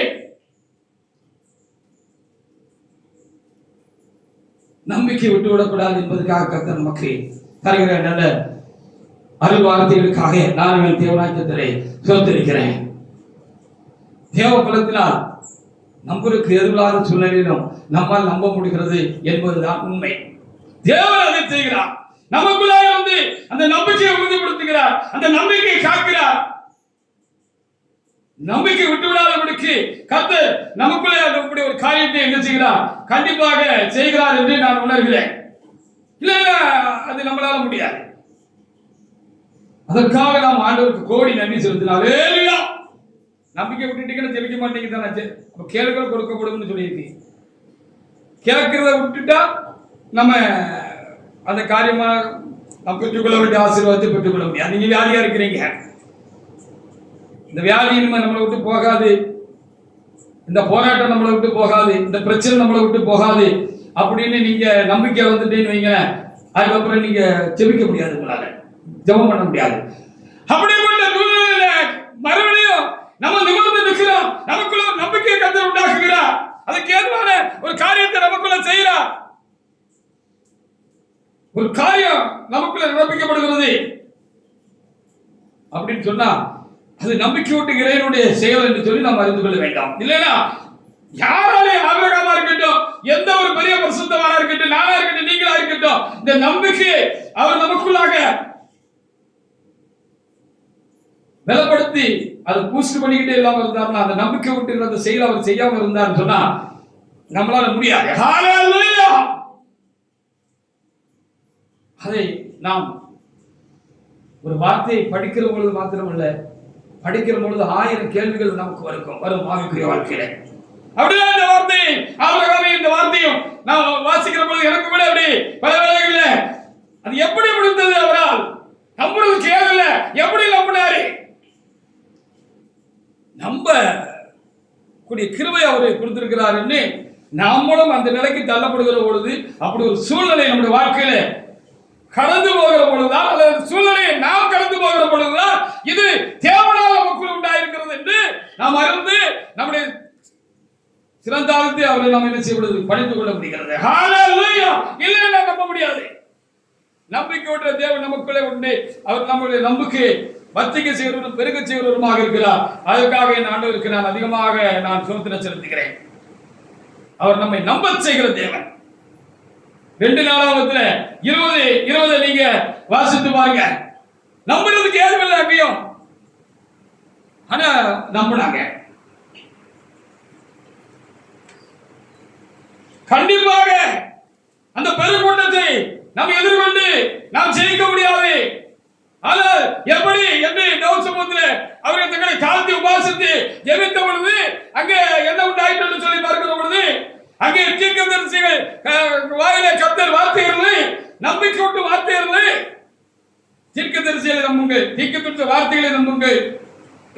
நம்பிக்கை விட்டு விடக்கூடாது என்பதற்காக கர்த்தர் நமக்கு தருகிற நல்ல அருள் வார்த்தைகளுக்காக நான் என் தேவனாய்க்கத்திலே சோத்திருக்கிறேன். தேவ பலத்தினால் நம்பருக்கு எதிரான சூழ்நிலையிலும் நம்மால் நம்ப முடிகிறது என்பதுதான் உண்மை. தேவன் அதை செய்கிறார். நமக்குள்ளாக வந்து அந்த நம்பிக்கையை உறுதிப்படுத்துகிறார், அந்த நம்பிக்கையை காக்கிறார். நம்பிக்கை விட்டுவிடாதபடிக்கு கர்த்தர் நமக்குள்ளே அப்படி ஒரு காரியத்தை என்ன செய்கிறார், கண்டிப்பாக செய்கிறார் என்று நான் உணர்கிறேன். இல்ல அது நம்மளால முடியாது. அதற்காக நாம் ஆண்டவருக்கு கோடி நன்றி செலுத்தினார். நம்பிக்கை விட்டுட்டீங்கன்னு ஜெபிக்க மாட்டீங்க தானே, கேள்விகள் கொடுக்கப்படும் சொல்லியிருக்கு. கேட்கிறத விட்டுட்டா நம்ம அந்த காரியமா நாம் பெற்றுக்கொள்ள வேண்டிய ஆசீர்வாதத்தை பெற்றுக்கொள்ள முடியாது. நீங்க வியாதியா இருக்கிறீங்க, இந்த வியாதி நம்மளை விட்டு போகாது, இந்த போராட்டம் நம்மளை விட்டு போகாது, இந்த பிரச்சனை நம்மளை விட்டு போகாது அப்படின்னு நீங்க நம்பிக்கை வந்துட்டேன்னு வைங்க, அதுக்கப்புறம் நீங்க ஜெபிக்க முடியாது, உங்களால ஜெபம் பண்ண முடியாது. அப்படிப்பட்ட சூழ்நிலையில மறுபடியும் நம்ம நிமிர்ந்து நிற்கிறோம். நமக்குள்ள ஒரு நம்பிக்கையை கர்த்தர் உண்டாக்குகிறார். அதுக்கு ஏதுவான ஒரு காரியத்தை நமக்குள்ள செய்கிறார். ஒரு காரியம் நமக்குள்ள நிரப்பிக்கப்படுகிறது அப்படின்னு சொன்னா அது நம்பிக்கையூட்டு இறைவனுடைய செயல் என்று சொல்லி நாம் அறிந்து கொள்ள வேண்டாம். இல்லைன்னா யாராலே ஆபிரகாமா இருக்கட்டும், எந்த ஒரு பெரிய பரிசுத்தவானா இருக்கட்டும், நானா இருக்கட்டும், நீங்களா இருக்கட்டும், இந்த நம்பிக்கை அவர் நமக்குள்ளாக பலப்படுத்தி அதை பூஸ்ட் பண்ணிக்கிட்டே இல்லாம இருந்தார்னா, அந்த நம்பிக்கை விட்டு அந்த செயல் அவர் செய்யாம இருந்தார்னு சொன்னா நம்மளால முடியாது. ஹல்லேலூயா! அதை நாம் ஒரு வார்த்தையை படிக்கிற பொழுது மாத்திரமல்ல, படிக்கிற பொழுது 1000 கேள்விகள் நமக்கு வரும் ஆவிக்குரிய வாழ்க்கையில. அப்படியே இந்த வார்த்தை ஆபிரகாமே இந்த வார்த்தையும் நான் வாசிக்கிற பொழுது எனக்கு கூட அப்படி பல வேளைகளில் அது எப்படி முடிந்தது, அவரால் நம்புறது கேள்வில எப்படி நம்பினாரு? நம்ப கூடிய கிருபை அவரை கொடுத்திருக்கிறாருன்னு நம்மளும் அந்த நிலைக்கு தள்ளப்படுகிற பொழுது, அப்படி ஒரு சூழ்நிலை நம்முடைய வாழ்க்கையில கடந்து போகிற பொழுதுதான், அல்லது சூழ்நிலையை நாம் கடந்து போகிற பொழுதுதான் இது தேவனால் நமக்குள் உண்டாயிருக்கிறது என்று நாம் அறிந்து நம்முடைய சிறந்தாழ்த்தி அவரை நாம் என்ன செய்வது படித்துக் கொள்ள முடிகிறது. ஹல்லேலூயா! இல்லைன்னா நம்ப முடியாது. நம்பிக்கையோட தேவன் நமக்குள்ளே உண்டு. அவர் நம்முடைய நம்பிக்கையை வர்த்திக்க செய்வரும் பெருக செய்வருமாக இருக்கிறார். அதற்காக என் ஆண்டவருக்கு நான் அதிகமாக நான் சோத்திரம் செலுத்துகிறேன். அவர் நம்மை நம்ப செய்கிற தேவன். 2 நாளாகத்துல 20 நீங்க வாசித்து பாருங்க. நம்புறதுக்கு ஏதுமில்லை அங்கேயும், ஆனா நம்பினாங்க. கண்டிப்பாக அந்த பெருங்கூட்டத்தை நாம் எதிர்கொண்டு நாம் ஜெயிக்க முடியாது. ஆனால் எப்படி என்று நவசமூகத்தில் அவர்கள் தங்களை காலத்தை உபாசித்து ஜெபித்த பொழுது அங்கே என்ன உண்டாயிற்று சொல்லி பார்க்கிற பொழுது அங்கே தீர்க்கதரிசிகள் வாயிலே கர்த்தர் வார்த்தைகளை நம்பிக்கையோட்டு வார்த்தைகளை தீர்க்கதரிசிகளை நம்புங்கள், தீர்க்கதரிசி வார்த்தைகளை நம்புங்கள்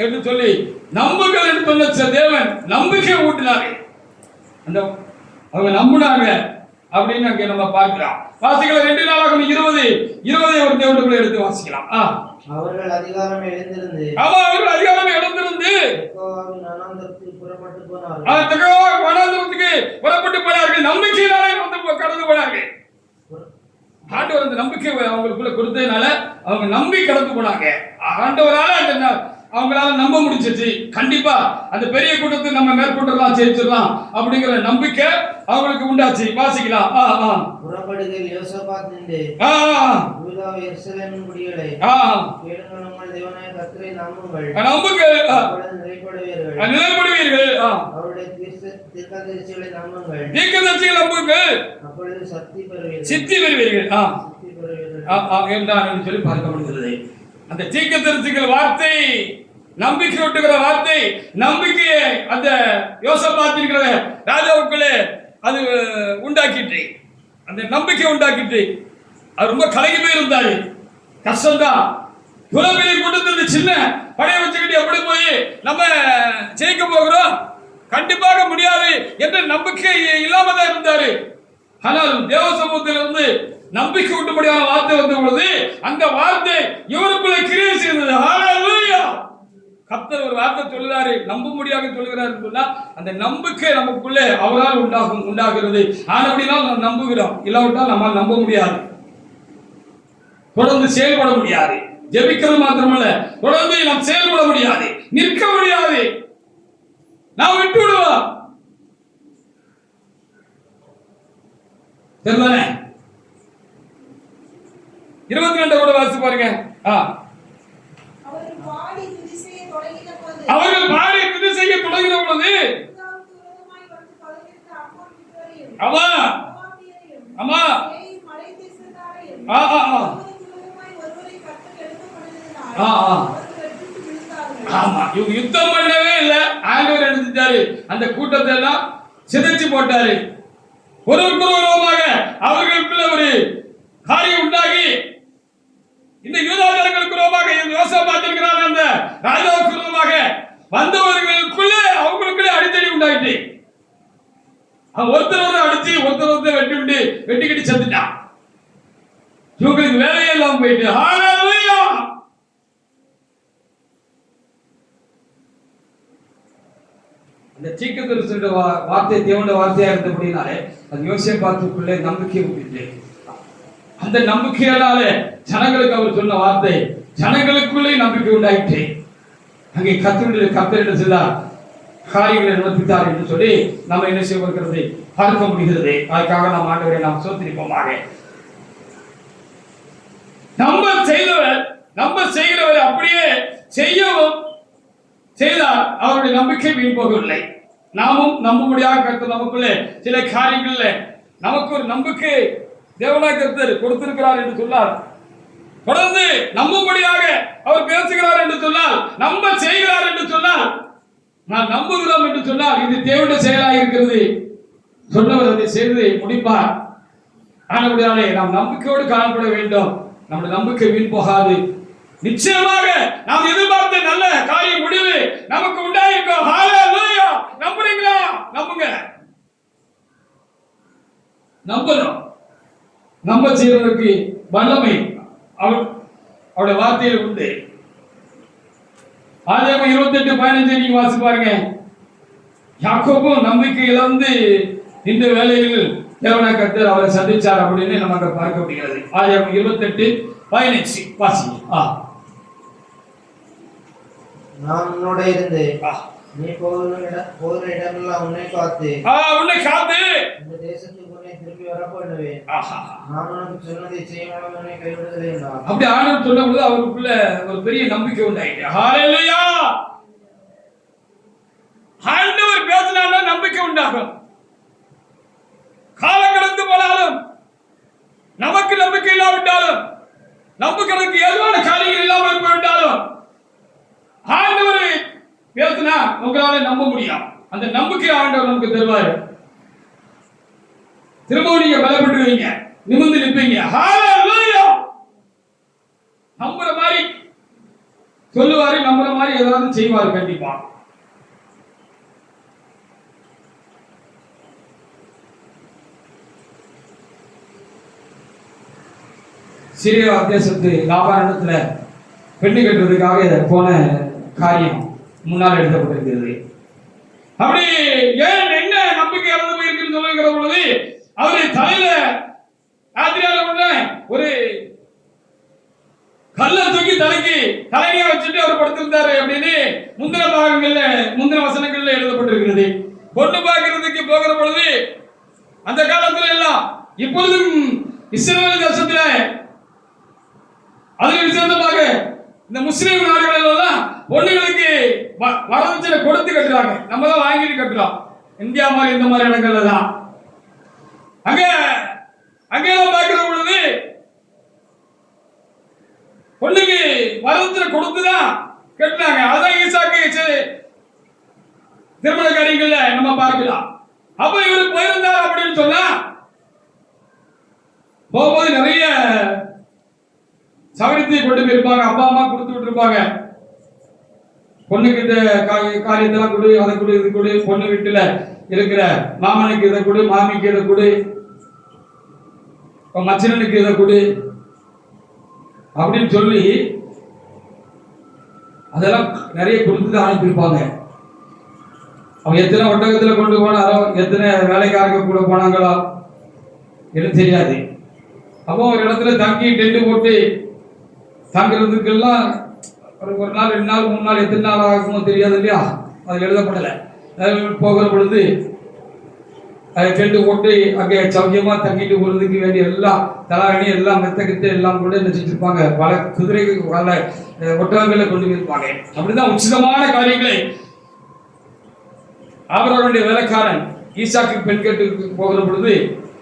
என்று சொல்லி நம்புங்கள் என்று சொன்ன தேவன் நம்பிக்கை ஊட்டினார்கள். அந்த அவங்க நம்பினாங்க. அப்படின்னு அங்கே நம்ம பார்க்கலாம். வாசிக்கலாம் 2 நாளாகமம் 20 ஒரு தேவனுக்குள்ள எடுத்து வாசிக்கலாம். அவர்கள் அதிகாரம் எழுந்திருந்து ஆமா, அவர்கள் அதிகாரம் எழுந்திருந்து யெகோவாவின் வனாந்தரத்துக்கு புறப்பட்டு போனார்கள். வனாந்தரத்துக்கு புறப்பட்டு போனார்கள். நம்பிக்கையினாலே வந்து கடந்து போனார்கள். ஆண்டவர் அந்த நம்பிக்கை அவங்களுக்குள்ள கொடுத்ததுனால அவங்க நம்பி கடந்து போனாங்க. ஆண்டவரால அந்த அவங்களால நம்ப முடிஞ்சிச்சு. கண்டிப்பா அந்த பெரிய கூட்டத்தை நம்ம மேற்கொண்டலாம், ஜெயிச்சிடலாம் அப்படிங்கிற நம்பிக்கை அவங்களுக்கு உண்டாச்சு. வாசிக்கலாம். புறப்படுகையில் யோசபாத் நின்று யூதா எருசலேமின் குடிகளே, கேளுங்கள், உங்கள் தேவனாய கர்த்தரை நம்புங்கள், அப்பொழுது நிலைப்படுவீர்கள். அவருடைய தீர்க்கதரிசிகளை நம்புங்கள், அப்பொழுது சித்தி பெறுவீர்கள் என்றான் சொல்லி பார்க்க முடிகிறது. அந்த தீர்க்கதரிசிகள் வார்த்தை, நம்பிக்கை ஒட்டுகிற வார்த்தை, நம்பிக்கையை அந்த யோசபாத்தின் ராஜாவுக்குள்ளே அது உண்டாக்கிட்டு, அந்த நம்பிக்கை உண்டாக்கிட்டு அது ரொம்ப கலங்கி போயிருந்தாரு. கஷ்டம்தான். இவ்வளவு பெரிய கூட்டத்திற்கு சின்ன படையை வச்சுக்கிட்டு எப்படி போய் நம்ம ஜெயிக்க போகிறோம், கண்டிப்பாக முடியாது என்ற நம்பிக்கை இல்லாம தான் இருந்தாரு. ஆனால் தேவ சமூகத்திலிருந்து நம்பிக்கை விட்டுபடியான வார்த்தை வந்த பொழுது அந்த வார்த்தை இவருக்குள்ள கிரியை செய்தது. ஹல்லேலூயா! கர்த்தர் ஒரு வார்த்தை சொல்லுறாரு, நம்ப முடியாத சொல்லுகிறாரு சொன்னா அந்த நம்பிக்கை நமக்குள்ளே அவரால் உண்டாகிறது. ஆனபடினால் நாம் நம்புகிறோம், இல்லாவிட்டால் நம்மால் நம்ப முடியாது, தொடர்ந்து செயல்பட முடியாது. ஜெபிக்கிறது மாத்திரமல்ல, தொடர்ந்து நாம் செயல்பட முடியாது, நிற்க முடியாது, நாம் விட்டு விடுவோம். தெரியலனே 22 கூட வாசி பாருங்க. அவர்கள் பாடி துதி செய்ய தொடங்கின பொழுது ஆமா ஆமா ஆமா, இவங்க யுத்தம் பண்ணவே இல்ல, ஆண்டவர் எடுத்துட்டாரு. அந்த கூட்டத்தை எல்லாம் சிதைச்சு போட்டாரு. ஒருவருமாக அவர்களுக்குள்ள ஒரு காரியம் உண்டாகி இந்த யூதா ஜனங்களுக்கு விரோதமாக யோசபாத்திருக்கிறார் அந்த ராஜாவுக்கு விரோதமாக வந்தவர்களுக்குள்ளே அவங்களுக்குள்ளே அடித்தடி உண்டாயிட்டு ஒருத்தர் அடிச்சு ஒருத்தர் வெட்டிக்கிட்டு செத்துட்டான். இவங்களுக்கு வேலையெல்லாம் போயிட்டு. ஹல்லேலூயா! அந்த தீர்க்கதரிசியோட வார்த்தை தேவனுடைய வார்த்தையா இருந்தபடினாலே அது யோசேப்பாத்துக்குள்ளே நம்பிக்கை உண்டு. அந்த நம்பிக்கையாலே ஜனங்களுக்கு அவர் சொன்ன வார்த்தை ஜனங்களுக்குள்ளே நம்பிக்கை உண்டாயிற்று. அங்கே கர்த்தர் செய்தார், காரியங்களை நடப்பித்தார் என்று சொல்லி நம்ம என்ன செய்வது பார்க்க முடிகிறது. அதுக்காக நாம் ஆண்டவரை நாம் சோத்திரிப்போமாக. நம்ம செய்கிறவர் அப்படியே செய்யவும் செய்தார், அவருடைய நம்பிக்கை வீண் போகவில்லை. நாமும் நம்பும்படியாக கர்த்தர் நமக்குள்ளே சில காரியங்கள்ல நமக்கு ஒரு நம்பிக்கை தேவனாய் கர்த்தர் கொடுத்திருக்கிறார் என்று சொன்னார். தொடர்ந்து நம்பும்படியாக அவர் பேசுகிறார் என்று சொன்னால், நம்ப செய்கிறார் என்று சொன்னால், நான் நம்புகிறோம் என்று சொன்னால் இது தேவனுடைய செயலாக இருக்கிறது. சொன்னவர் அதை செய்து முடிப்பார். ஆனபடியாலே நாம் நம்பிக்கையோடு காணப்பட வேண்டும். நம்முடைய நம்பிக்கை வீண் போகாது. நிச்சயமாக நாம் எதிர்பார்த்த நல்ல காரிய முடிவு நமக்கு உண்டாயிருக்கும். ஹல்லேலூயா! நம்புறீங்களா? நம்புங்க. நம்பணும். நம்ப செய்வதற்கு வல்லமை அவருடைய வார்த்தையில் உண்டு. ஆதியாகமம் 28:15 நீங்க வாசி பாருங்க. யாக்கோபும் நம்பிக்கை இழந்து இந்த வேளையில் தேவனாய் கர்த்தர் அவரை சந்திச்சார் அப்படின்னு நம்ம பார்க்க முடிகிறது. ஆதியாகமம் 28:15 வாசிங்க. நான் உன்னோட இருந்து நீ போகிற இடமெல்லாம் உன்னை காத்து இந்த தேசத்துக்கு உன்னை திருப்பி வரப்பண்ணுவேன். நான் உனக்கு சொன்னதை செய்யாமல் உன்னை கைவிடுதலை என்றார். அப்படி ஆண்டவர் சொன்னபோது அவருக்குள்ள ஒரு பெரிய நம்பிக்கை உண்டாயிட்டு. ஹல்லேலூயா! ஆண்டவர் பேசினாலும் நம்பிக்கை உண்டாகும். காலம் கடந்து போனாலும் நமக்கு நம்பிக்கை இல்லாவிட்டாலும், நம்பிக்கைக்கு ஏதுவான காரியங்கள் இல்லாமல் போய்விட்டாலும் ஆண்டவர் பேசினா உங்களால நம்ப முடியும். அந்த நம்பிக்கை ஆண்டவர் நமக்கு தருவார். திரும்பவும் நீங்க பலப்பட்டுவீங்க, நிமிர்ந்து நிற்பீங்க. ஹல்லேலூயா! நம்புற மாதிரி சொல்லுவாரு, நம்புற மாதிரி ஏதாவது செய்வார் கண்டிப்பா. சிறிய தேசத்து லாபாரணத்துல பெண்ணு கட்டுறதுக்காக போன காரியம் முன்னால் எழுதப்பட்டிருக்கிறது. அப்படி ஏன் என்ன நம்பிக்கை இறந்து போயிருக்குன்னு சொல்லுகிற பொழுது அவரு தலையில ஒரு கல்ல தூக்கி தலைமையா வச்சுட்டு அவர் படுத்திருந்தாரு அப்படின்னு முந்தின வசனங்கள்ல எழுதப்பட்டிருக்கிறது. பொண்ணு பார்க்கறதுக்கு போகிற பொழுது அந்த காலத்துல எல்லாம் இப்பொழுதும் இஸ்ரவேல் தேசத்துல அதுல விசேஷமாக இந்த முஸ்லிம் நாடுகள் எல்லாம் பொண்ணுகளுக்கு வரதட்சணை கொடுத்து கட்டுறாங்க. நம்ம தான் வாங்கிட்டு கட்டுறோம். இந்தியா மாதிரி இந்த மாதிரி இடங்கள்ல தான் அங்கெல்லாம் பார்க்கிற பொழுது பொண்ணுக்கு வரதட்சணை கொடுத்துதான் கட்டுறாங்க. அதான் ஈசாக்கு திருமண காரியங்கள்ல நம்ம பார்க்கலாம். அப்ப இவரு போயிருந்தார் அப்படின்னு சொன்னா போகும்போது நிறைய சவரித்தை கொண்டு போயிருப்பாங்க. அப்பா அம்மா கொடுத்து விட்டுருப்பாங்க. பொண்ணுக்கு இந்த காரியத்தெல்லாம் கொடு, அதை கொடு, இது கொடு, பொண்ணு வீட்டுல இருக்கிற மாமனுக்கு இதை கொடு, மாமிக்கு இதை கொடு, மச்சனனுக்கு இதை கொடு அப்படின்னு சொல்லி அதெல்லாம் நிறைய கொடுத்துதான் அனுப்பியிருப்பாங்க. அவங்க எத்தனை ஒட்டகத்துல கொண்டு போனாரோ, எத்தனை வேலைக்காரங்க கூட போனாங்களோ எனக்கு தெரியாது. அப்போ ஒரு இடத்துல தங்கி டென்ட் போட்டு தங்குறதுக்கெல்லாம் ஒரு நாள் 2 நாள் 3 நாள் எத்தனை நாள் ஆகுமோ தெரியாது இல்லையா, அது எழுதப்படலை. போகிற பொழுது டென்ட் போட்டு அங்கே சௌக்கியமா தங்கிட்டு போறதுக்கு வேண்டிய எல்லாம் தலாரணி எல்லாம் மெத்தகிட்டு எல்லாம் கூட நினைச்சிருப்பாங்க. பல குதிரை பல ஒட்டகங்களை கொண்டு போயிருப்பாங்க. அப்படிதான் உச்சிதமான காரியங்களை அவர்களுடைய வேலைக்காரன் ஈசாக்கு பெண் கேட்டு போகிற பொழுது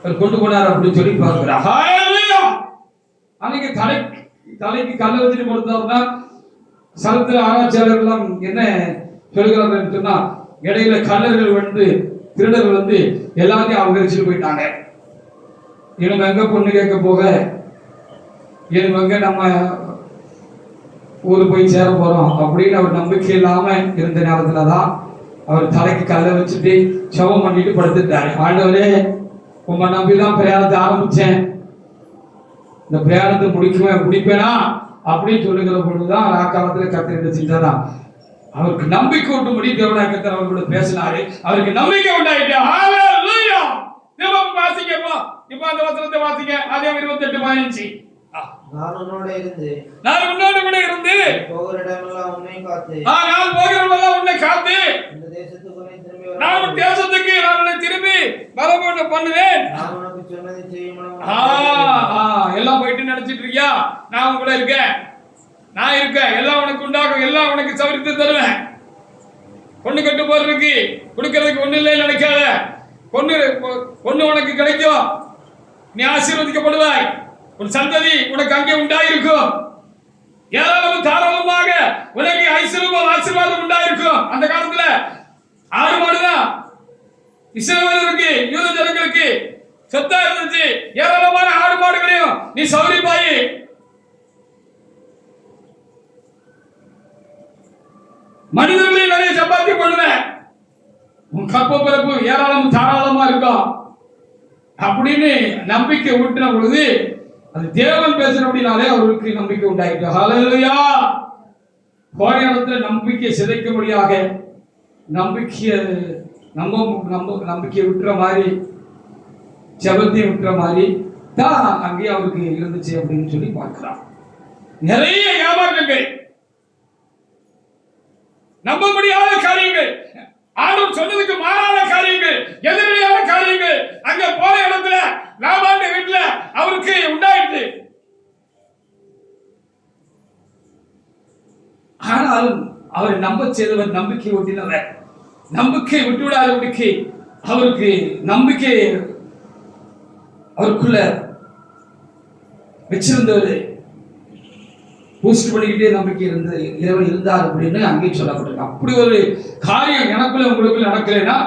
அவர் கொண்டு போனார் அப்படின்னு சொல்லி பார்க்கிறார். அன்னைக்கு தலைக்கு கல்ல வச்சுட்டு கொடுத்தாருன்னா சலத்துல ஆராய்ச்சியாளர்கள் என்ன சொல்கிறார்கள் சொன்னா, இடையில கல்லர்கள் திருடர்கள் எல்லாத்தையும் அபகரிச்சுட்டு போயிட்டாங்க. இவங்க எங்க பொண்ணு கேட்க போக, இவங்க எங்க நம்ம ஊரு போய் சேர போறோம் அப்படின்னு அவர் நம்பிக்கை இல்லாம இருந்த நேரத்துலதான் அவர் தலைக்கு கல்ல வச்சுட்டு சவம் பண்ணிட்டு படுத்துட்டாரு. ஆண்டவரே, உங்க நம்பிதான் பிரயாணத்தை ஆரம்பிச்சேன், இந்த பிரயாணத்தை முடிப்பேனா அப்படின்னு சொல்லுகிற பொழுதுதான் காலத்துல கத்திர செஞ்சாரா அவருக்கு நம்பிக்கை ஊட்டும்படி தேவனாக்கத்தர் அவர்களோட பேசினாரு. அவருக்கு நம்பிக்கை உண்டாயிட்டு வாசிக்கப்போ இப்ப அந்த வசனத்தை வாசிக்க. அதே 28:15 நான் உன்னோட இருந்து போகிற இடமெல்லாம் உன்னை காத்து இந்த தேசத்துக்கு நான் திரும்பி வரப்போன பண்ணுவேன். நான் உனக்கு சொன்னதை செய்யும். எல்லாம் போயிட்டு நினைச்சிட்டு இருக்கியா? நான் உங்களை இருக்கேன், எல்லாம் உனக்கு உண்டாகும், எல்லாம் உனக்கு சவரித்து தருவேன். பொண்ணு கட்டு போறதுக்கு கொடுக்கறதுக்கு ஒண்ணு இல்லை நினைக்காத. பொண்ணு உனக்கு கிடைக்கும், நீ ஆசீர்வதிக்கப்படுவாய், உன் சந்ததி உனக்கு அங்கே உண்டாயிருக்கும், ஏராளமும் தாராளமாக உனக்கு ஆசீர்வாதம் உண்டாயிருக்கும். அந்த காலத்துல ஆடு மாடுதான் இஸ்ரவேலருக்கு யூத ஜனங்களுக்கு சொத்தா இருந்துச்சு. ஏராளமான ஆடு மாடுகளையும் நீ சௌரிப்பாயி. மனிதர்களையும் நிறைய சம்பாத்தியம் பண்ணுவேன், உன் கற்ப பிறப்பு ஏராளமும் தாராளமா இருக்கும் அப்படின்னு நம்பிக்கை ஊட்டின பொழுது அது தேவன் பேசினபடினாலே அவருக்கு நம்பிக்கை உண்டாயிட்டு. ஹல்லேலூயா. கோரியானத்துல நம்பிக்கை சிதைக்கும்படியாக நம்பிக்கை விட்டுற மாதிரி செபத்தை விட்டுற மாதிரி தான் அங்கேயே அவருக்கு இருந்துச்சு அப்படின்னு சொல்லி பார்க்கலாம். நிறைய ஏமாற்றங்கள், நம்ப முடியாத காரியங்கள், ஆண்டவர் சொன்னதுக்கு மாறான காரியங்கள், எதிரியான காரியங்கள் அங்க போற இடத்துல லாபான் வீட்டுல அவருக்கு உண்டாயிட்டு. ஆனாலும் அவரை நம்ப செய்தவர், நம்பிக்கை ஊட்டினவர், நம்பிக்கை விட்டுவிடாதபடிக்கு அவருக்கு நம்பிக்கை அவருக்குள்ள வச்சிருந்தவர் பூஸ்ட் பண்ணிக்கிட்டே நம்பிக்கை இறைவன் இருந்தார் அப்படின்னு அங்கே சொல்லப்பட்டிருக்கு. அப்படி ஒரு காரியம் எனக்குள்ள உங்களுக்குள்ள நடக்கலைன்னா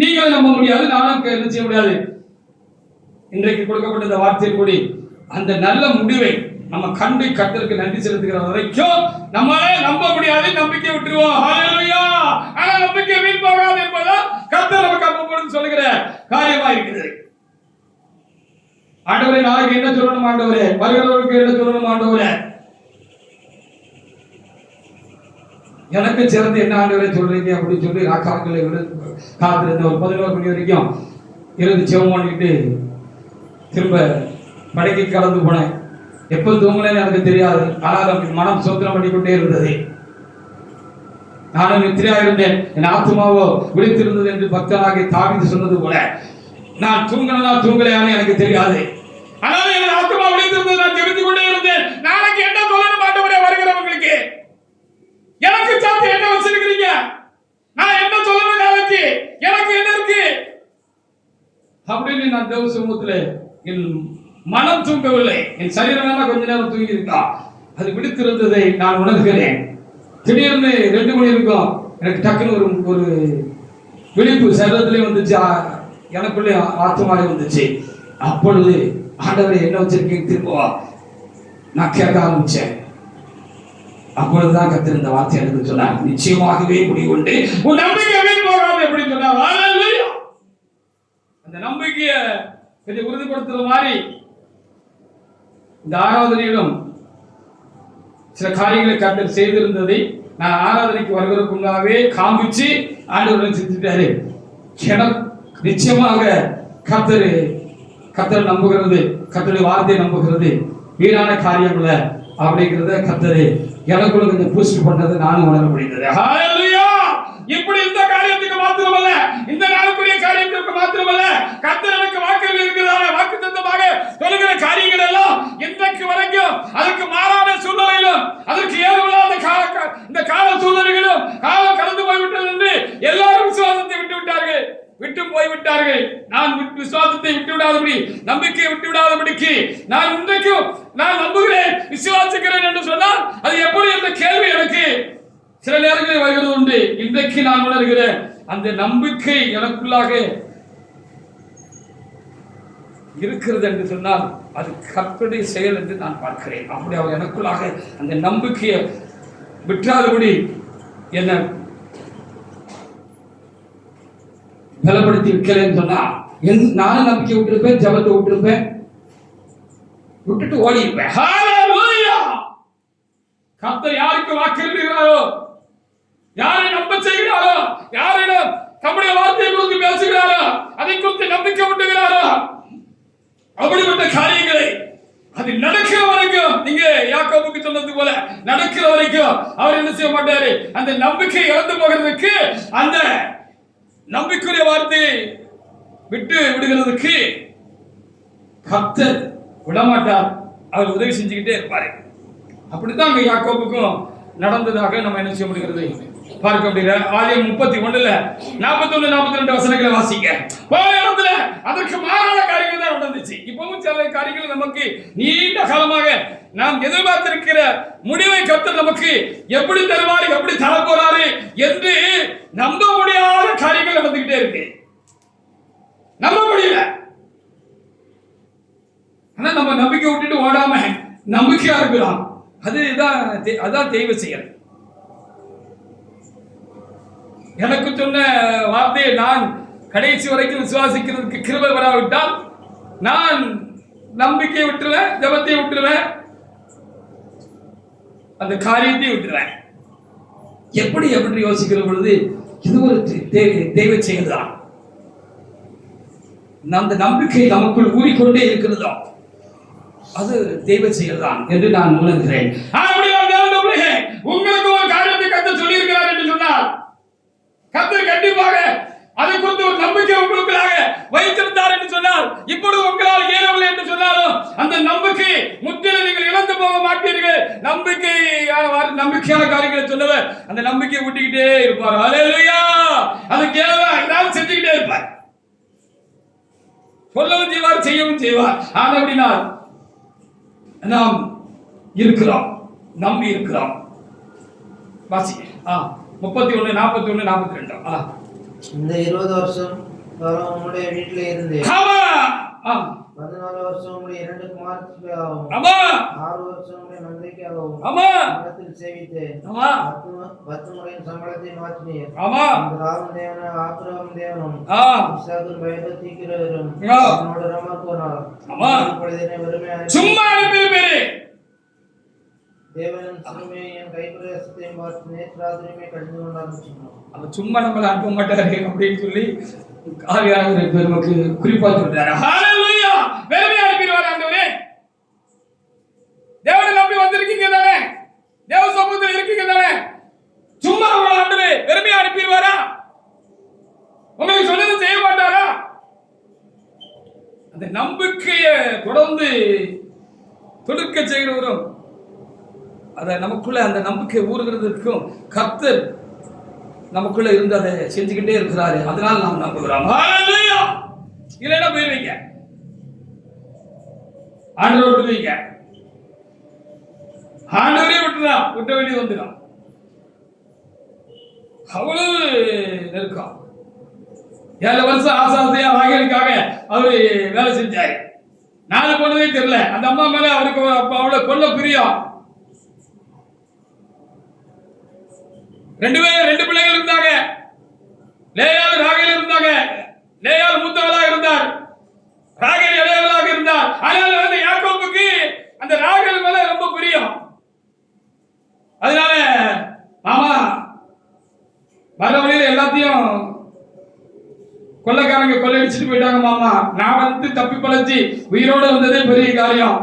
நீங்களும் நம்ப முடியாது, நானும் என்ன செய்ய முடியாது. இன்றைக்கு கொடுக்கப்பட்ட இந்த வார்த்தையை கூடி அந்த நல்ல முடிவை நம்ம கண்டு கர்த்தருக்கு நன்றி செலுத்துகிற வரைக்கும் நம்மளே நம்ப முடியாது, நம்பிக்கை விட்டுருவோம். ஹல்லேலூயா. ஆனா நம்பிக்கை வீண் போகாது என்பதா கர்த்தர் நமக்கு அப்பப்பொழுது சொல்லுகிற காரியமா இருக்குது. ஆண்டவரே நாளைக்கு என்ன சொல்லணும் ஆண்டவரே, வருகிறவர்களுக்கு என்ன சொல்லணும் ஆண்டவரே, எனக்கு சிறந்து என்ன ஆண்டவரே சொல்றீங்க அப்படின்னு சொல்லி ராக்காக்களை காத்திருந்த ஒரு 11 மணி வரைக்கும் இருந்து செவம் பண்ணிட்டு திரும்ப படைக்கு கலந்து போனேன். எப்போ தூங்கினேன்னு எனக்கு தெரியாது. ஆனால் மனம் சோதனை பண்ணிக்கொண்டே இருந்தது. நானும் நித்திரையா இருந்தேன், என் ஆத்மாவோ விழித்திருந்தது என்று பக்தனாக தாவீது சொன்னது போல நான் தூங்கினதா தூங்கலையான்னு எனக்கு தெரியாது. ஆனால் என் ஆத்மா விழித்திருந்தது, நான் ஜெபித்துக் கொண்டே இருந்தேன். நாளைக்கு என்ன சொல்லணும் ஆண்டவரே வருகிறவங்களுக்கு, எனக்கு சாத்தி என்ன வச்சிருக்கிறீங்க, நான் என்ன சொல்லணும் நாளைக்கு, எனக்கு என்ன இருக்கு அப்படின்னு நான் தேவ சமூகத்துல என் மனம் தூங்கவில்லை. என் சரீரம் வேணா கொஞ்ச நேரம் தூங்கி இருக்கா, அது விடுத்திருந்ததை நான் உணர்கிறேன். திடீர்னு 2 மணி இருக்கும், எனக்கு டக்குன்னு ஒரு விழிப்பு சரீரத்திலே வந்துச்சு, எனக்குள்ளே ஆத்மாவே வந்துச்சு. அப்பொழுது ஆண்டவரை என்ன வச்சிருக்கீங்க திரும்ப நான் கேட்க ஆரம்பிச்சேன். அப்பொழுதுதான் கர்த்தர் இந்த வார்த்தை எனக்கு சொன்னார், நிச்சயமாகவே முடிவுண்டு உன் நம்பிக்கை வீண் போகாது அப்படின்னு சொன்னார். ஹல்லேலூயா. அந்த நம்பிக்கையை கொஞ்சம் உறுதிப்படுத்துற மாதிரி இந்த ஆராதனையிலும் சில காரியங்களை கர்த்தர் செய்திருந்ததை நான் ஆராதனைக்கு வருவதற்கு முன்னாவே காமிச்சு ஆண்டவரை செஞ்சுட்டாரு. நிச்சயமாக கர்த்தர் நம்புகிறது, கர்த்தருடைய வார்த்தையை நம்புகிறது வீணான காரியங்கள அப்படிங்கிறத கர்த்தர் எனக்குள்ள கொஞ்சம் பூஸ்ட் பண்றது நானும் உணர முடிந்தது. ஹல்லேலூயா. இப்படி இந்த காரியத்துக்கு மாத்திரமல்ல, இந்த நாளுக்குரிய காரியத்துக்கு மாத்திரமல்ல, கர்த்தர் எனக்கு வாக்குகள் இருக்கிறார வாக்குத்தத்தமாக சொல்லுகிற காரியங்கள் எல்லாம் இன்றைக்கு வரைக்கும் அதுக்கு மாறான சூழ்நிலையிலும் அதற்கு ஏதுவில்லாத இந்த கால சூழ்நிலைகளும் காலம் கடந்து போய்விட்டது என்று எல்லாரும் விசுவாசத்தை விட்டு போய்விட்டார்கள். நான் விசுவாசத்தை விட்டு விடாதபடி, நம்பிக்கையை விட்டு விடாதபடிக்கு நான் இன்றைக்கும் நான் நம்புகிறேன், விசுவாசிக்கிறேன் என்று சொன்னால் அது எப்படி என்ற கேள்வி எனக்கு சில நேரங்களில் வருகிறது உண்டு. இன்றைக்கு நான் உணர்கிறேன், அந்த நம்பிக்கை எனக்குள்ளாக இருக்கிறது என்று சொன்னால் அது கர்த்தருடைய செயல் என்று நான் பார்க்கிறேன். அப்படி அவர் எனக்குள்ளாக அந்த நம்பிக்கையை விற்றாதபடி என்ன பலப்படுத்தி வைக்கலன்னு சொன்னா நானும் நம்பிக்கை விட்டுருப்பேன், ஜபத்தை விட்டுருப்பேன், விட்டுட்டு ஓடி இருப்பேன். ஹல்லேலூயா. கர்த்தர் யாருக்கு வாக்களிக்கிறாரோ, யாரை நம்ப செய்கிறாரோ, யாரிடம் தம்முடைய வார்த்தையை குறித்து பேசுகிறாரோ, அதை குறித்து நம்பிக்கை விட்டுகிறாரோ, அப்படிப்பட்ட காரியங்களை அது நடக்கிற வரைக்கும், நீங்க யாக்கோபுக்கு சொன்னது போல நடக்கிற வரைக்கும் அவர் என்ன செய்ய மாட்டாரு, அந்த நம்பிக்கை இழந்து போகிறதுக்கு, அந்த நம்பிக்கையுடைய வார்த்தையை விட்டு விடுகிறதுக்கு கர்த்தர் விடமாட்டார். அவர் உதவி செஞ்சுக்கிட்டே இருப்பாரு. அப்படித்தான் அங்க யாக்கோபுக்கும் நடந்ததாக நம்ம என்ன செய்ய முடிகிறது பார்க்க முடியல. ஆதியாகமம் 31 41 42 வசனங்களை வாசிங்க. போன இடத்துல அதற்கு மாறான காரியங்கள் தான் நடந்துச்சு. இப்பவும் சில காரியங்கள் நமக்கு நீண்ட காலமாக நாம் எதிர்பார்த்திருக்கிற முடிவை கர்த்தர் நமக்கு எப்படி தருவாரு, எப்படி தர போறாரு என்று நம்ப முடியாத காரியங்கள் நடந்துகிட்டே இருக்கு. நம்ப முடியல. ஆனா நம்ம நம்பிக்கை விட்டுட்டு ஓடாம நம்பிக்கையா இருக்கிறோம். அதான் தெய்வ செயல். எனக்கு சொன்ன வார்த்தையை நான் கடைசி வரைக்கும் விசுவாசிக்கிறதுக்கு கிருபை வராவிட்டால் நான் நம்பிக்கையை விட்டுருவேன், ஜபத்தை விட்டுருவேன், அந்த காரியத்தை விட்டுருவேன். எப்படி யோசிக்கிற பொழுது இது ஒரு தெய்வ செயல் தான். அந்த நம்பிக்கை நமக்குள் ஊறிக்கொண்டே இருக்கிறதோ அது தெய்வ செயல் தான் என்று நான் உணர்கிறேன். உங்களுக்கு ஒரு காரியத்தை கர்த்தர் சொல்லி இருக்கிறார் என்று சொன்னால் கர்த்தர் கண்டிப்பாக அதை குறித்து ஒரு நம்பிக்கை உங்களுக்காக வைத்திருந்தார் என்று சொன்னால், இப்பொழுது உங்களால் ஏறவில்லை என்று சொன்னாலும் அந்த நம்பிக்கை முற்றிலும் நீங்கள் இழந்து போக மாட்டீர்கள். நம்பிக்கையான காரியங்களை சொல்லவர் அந்த நம்பிக்கையை விட்டுக்கிட்டே இருப்பார். ஹல்லேலூயா. அதுக்கு ஏதாவது செஞ்சுக்கிட்டே இருப்பார். சொல்லவும் செய்வார், செய்யவும் செய்வார். ஆனபடினால் நாம் இருக்கிறோம், நம்பி இருக்கிறோம். வாசிங்க 31 41 42. இந்த 20 வருஷம் உன்னுடைய வீட்டிலே இருந்து 14 வருஷம் உடைய 2 குமாரத்திற்காகவும் ஆமா 6 வருஷம் உடைய மந்தைக்காகவும் ஆமா இடத்தில் சேவித்து ஆமா 10 முறையின் சம்பளத்தை மாற்றினீர். ஆமா ராமன் தேவனும் ஆபிரகாம் தேவனும் இசாக்கும் பயபக்திக்கிறவரும் என்னோட ரமா போனார். ஆமா இப்பொழுது வெறுமையாக சும்மா அனுப்பியிருப்பேன். தேவன் சிறுமையை என் கைப்பிரவேசத்தையும் பார்த்து நேற்றாதிரியுமே கடிந்து கொண்டார்னு சொன்னார். அவன் சும்மா நம்மளை அனுப்ப மாட்டாரு அப்படின்னு சொல்லி ஆவியானவர் பெருமக்கு குறிப்பா சொல்றாரு. ஹalleluya. வெறுமையா அனுப்பிடுவார் ஆண்டவரே. தேவனை நம்பி வந்திருக்கீங்க தானே, தேவ சமூகத்தில் இருக்கீங்க தானே, சும்மா உங்களை ஆண்டவரே வெறுமையா அனுப்பிடுவாரா? உங்களுக்கு சொன்னதை செய்ய மாட்டாரா? அந்த நம்பிக்கையை தொடர்ந்து தொடுக்க செய்கிறவரும் அதை நமக்குள்ள அந்த நம்பிக்கை ஊறுகிறதுக்கும் கர்த்தர் நமக்குள்ள இருந்து அதை செஞ்சுக்கிட்டே இருக்கிறாரு. அதனால நாம் நம்புகிறோம். ஹalleluya. இல்லைன்னா போயிருவீங்க, ஆண்டவரை விட்டுருவீங்க, ஆண்டவரே விட்ட வேண்டியது வந்துடும். அவ்வளவு நெருக்கம். 7 வருஷம் ஆசாசையா ராகேலுக்காக அவரு வேலை செஞ்சாரு. 4 பொண்ணதே தெரியல. அந்த அம்மா மேல அவருக்கு அவ்வளவு கொல்ல பிரியம். 2 பிள்ளைகள் இருந்தாங்க. லேயாள் ராகேல் இருந்தாங்க. லேயாள் மூத்தவளாக இருந்தார், ராகேல் இளையவளாக இருந்தார். ஆனால் அந்த யாக்கோபுக்கு அந்த ராகேல் மேல ரொம்ப பிரியம். அதனால மாமா வர வழியில எல்லாத்தையும் கொள்ளைக்காரங்க கொள்ளையடிச்சுட்டு போயிட்டாங்க மாமா, நான் வந்து தப்பி பழச்சி உயிரோட வந்ததே பெரிய காரியம்,